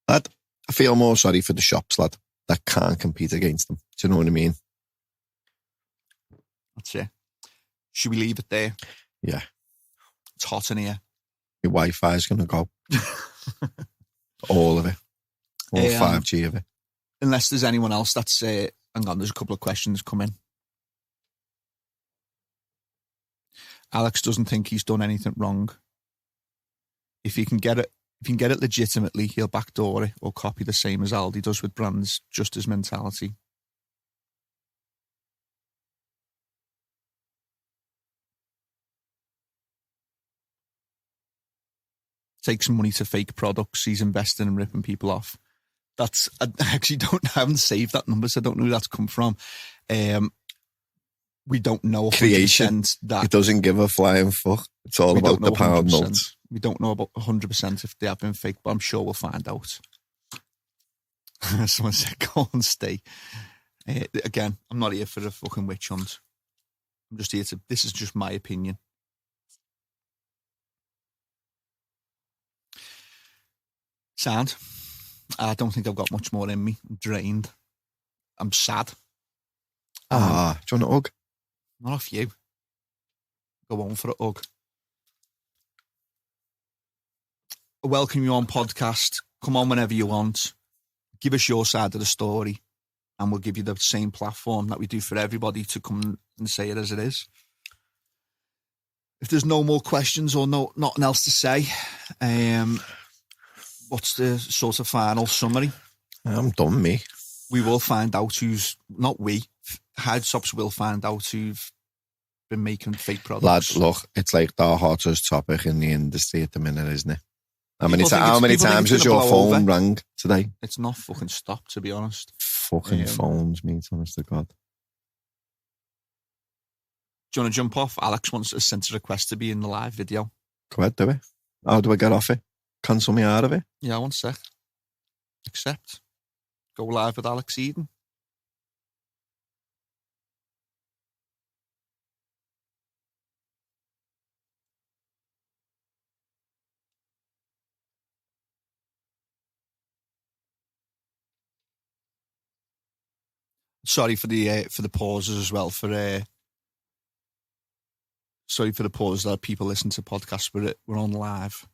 Lad, I feel more sorry for the shops, lad. that can't compete against them. Do you know what I mean? That's it. Should we leave it there? Yeah. It's hot in here. Your Wi-Fi is going to go. All of it. All 5G of it. Unless there's anyone else that's... hang on, there's a couple of questions coming. Alex doesn't think he's done anything wrong. If he can get it legitimately, he'll backdoor it or copy the same as Aldi does with brands, just his mentality. Takes money to fake products. He's investing and ripping people off. I actually haven't saved that number, so I don't know who that's come from. We don't know 100% Creation. that. It doesn't give a flying fuck. It's all about the pound 100%. notes. We don't know about 100% if they have been fake, but I'm sure we'll find out. Someone said, go and stay. Again, I'm not here for a fucking witch hunt. I'm just here to... This is just my opinion. Sad. I don't think I've got much more in me. I'm drained. I'm sad. Do you want a hug? Not off you. Go on for a hug. Welcome you on podcast. Come on whenever you want. Give us your side of the story, and we'll give you the same platform that we do for everybody to come and say it as it is. If there's no more questions or nothing else to say, what's the sort of final summary? I'm done, me. We will find out Hydrotops will find out who've been making fake products. Lad, look, it's like the hottest topic in the industry at the minute, isn't it? How many times has your phone rang today? It's not fucking stopped, to be honest. Fucking phones, mate, honest to God. Do you want to jump off? Alex has sent a request to be in the live video. Go ahead, do it. How do I get off it? Cancel me out of it? Yeah, 1 sec. Accept. Go live with Alex Eden. Sorry for the pauses as well. Sorry for the pause that people listen to podcasts. We're on live.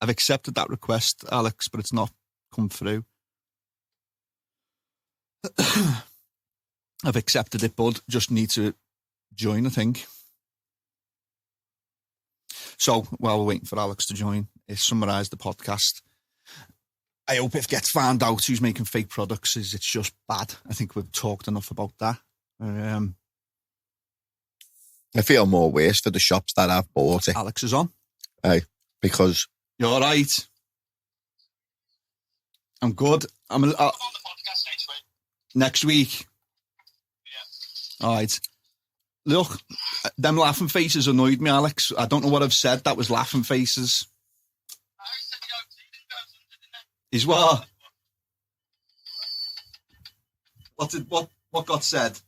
I've accepted that request, Alex, but it's not come through. I've accepted it, bud. Just need to join, I think. So, while we're waiting for Alex to join, summarise the podcast. I hope it gets found out who's making fake products. It's just bad. I think we've talked enough about that. I feel more worse for the shops that have bought it. Alex is on. Hey, because... You're all right. I'm good. I'm on the podcast next week. Yeah. All right. Look, them laughing faces annoyed me, Alex. I don't know what I've said. That was laughing faces. Is what? What got said?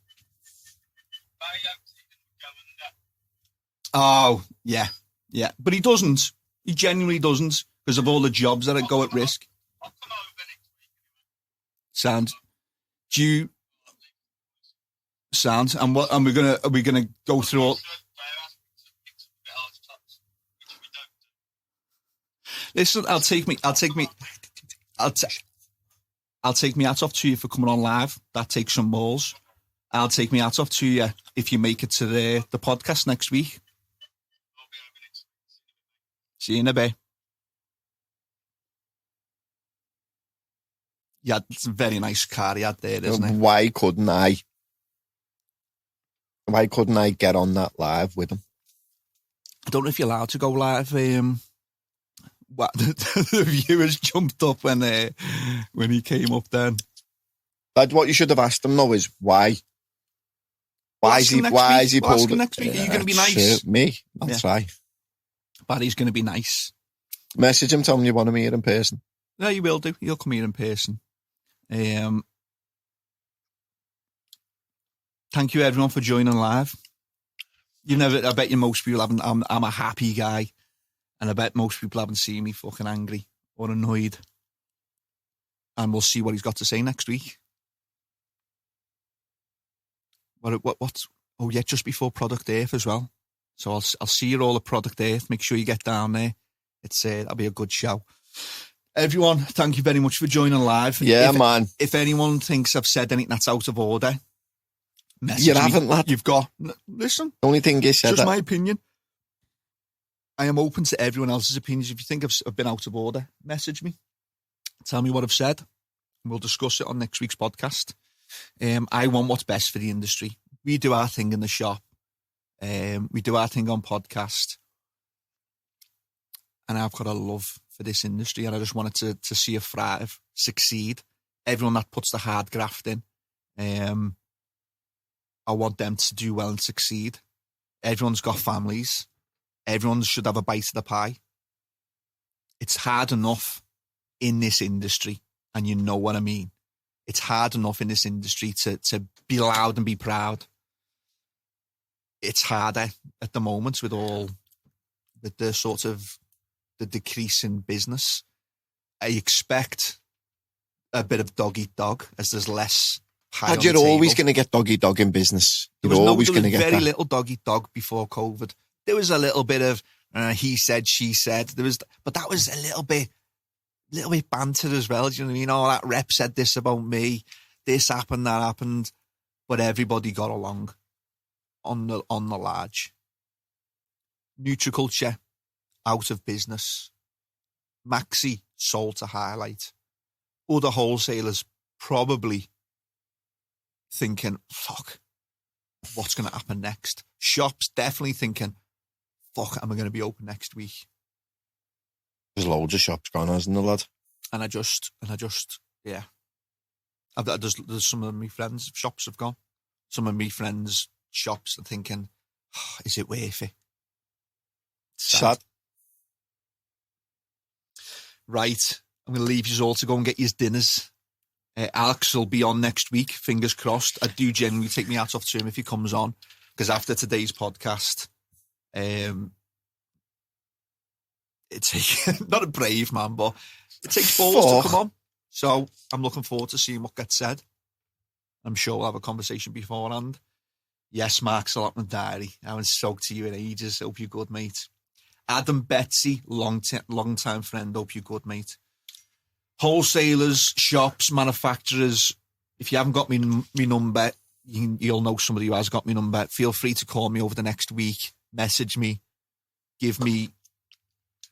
Oh, yeah. But he doesn't. He genuinely doesn't, because of all the jobs that go at risk. I'll come over next week. Sound. Do you... Sound. And what? And are we gonna go through all... Listen, I'll take me hat off to you for coming on live. That takes some balls. I'll take me hat off to you if you make it to the podcast next week. See you in a bit. Yeah, it's a very nice car he had there, isn't it? Why couldn't I get on that live with him? I don't know if you're allowed to go live. The viewers jumped up when he came up then. What you should have asked him though is why. Why is he pulled? Next week, are you going to be nice? Me? I'll try. Barry's going to be nice. Message him, tell him you want to meet in person. No, you will do. You'll come here in person. Thank you everyone for joining live. I bet you most people haven't. I'm a happy guy, and I bet most people haven't seen me fucking angry or annoyed and we'll see what he's got to say next week. What? Oh yeah, just before Product Earth as well. So I'll see you all at Product Earth. Make sure you get down there. That'll be a good show. Everyone, thank you very much for joining live. Yeah, man. If anyone thinks I've said anything that's out of order, message You me. haven't, lad. You've got... Listen, The only thing is, just my opinion. I am open to everyone else's opinions. If you think I've been out of order, message me. Tell me what I've said. And we'll discuss it on next week's podcast. I want what's best for the industry. We do our thing in the shop. We do our thing on podcast. And I've got a love for this industry, and I just wanted to see it thrive, succeed. Everyone that puts the hard graft in, I want them to do well and succeed. Everyone's got families. Everyone should have a bite of the pie. It's hard enough in this industry, and you know what I mean. It's hard enough in this industry to be loud and be proud. It's harder at the moment with the sort of the decrease in business. I expect a bit of dog eat dog as there's less pie on the you're table. always going to get dog eat dog in business. There You're was always going to get very that. little dog eat dog before COVID. There was a little bit of he said, she said. But that was a little bit banter as well. Do you know what I mean? Oh, that rep said this about me. This happened, that happened. But everybody got along on the large. Nutriculture out of business. Maxi sold to Highlight. Other wholesalers probably thinking, fuck, what's going to happen next? Shops definitely thinking, fuck, am I going to be open next week? There's loads of shops gone, hasn't there, lad? And I just, yeah. There's some of my friends' shops have gone. Some of my friends' shops are thinking, oh, is it worth it? Sad. Right. I'm going to leave you all to go and get your dinners. Alex will be on next week, fingers crossed. I do genuinely take my hat off to him if he comes on, because after today's podcast, it's not a brave man, but it takes balls to come on. So I'm looking forward to seeing what gets said. I'm sure we'll have a conversation beforehand. Yes, Mark Allotment Diary. I haven't spoke to you in ages. Hope you're good, mate. Adam Betsy, long-time friend. Hope you're good, mate. Wholesalers, shops, manufacturers. If you haven't got me number, you'll know somebody who has got me number. Feel free to call me over the next week. Message me. Give me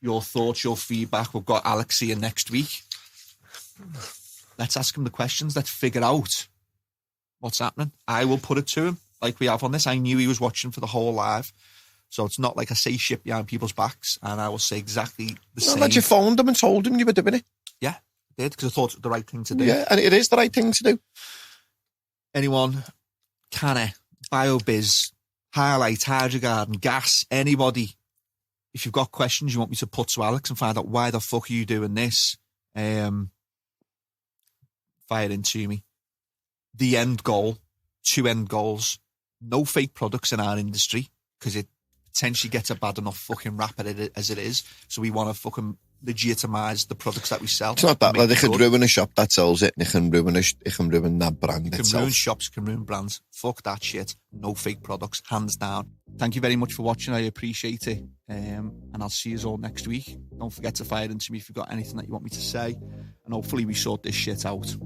your thoughts, your feedback. We've got Alex here next week. Let's ask him the questions. Let's figure out what's happening. I will put it to him like we have on this. I knew he was watching for the whole live. So it's not like I say shit behind people's backs, and I will say exactly the same. Had you phoned him and told him you were doing it? Yeah, I did, because I thought it was the right thing to do. Yeah, and it is the right thing to do. Anyone, Canna, BioBiz, Highlight, Hydrogarden, Gas, anybody, if you've got questions you want me to put to Alex and find out why the fuck are you doing this, fire into me. The end goal, 2 end goals, no fake products in our industry, because it potentially gets a bad enough fucking rap at it as it is. So we want to fucking legitimise the products that we sell. It's not that, like, they can ruin a shop that sells it, and it can ruin that brand itself. itself. Can ruin shops, can ruin brands. Fuck that shit. No fake products, hands down. Thank you very much for watching. I appreciate it. And I'll see you all next week. Don't forget to fire into me if you've got anything that you want me to say. And hopefully we sort this shit out.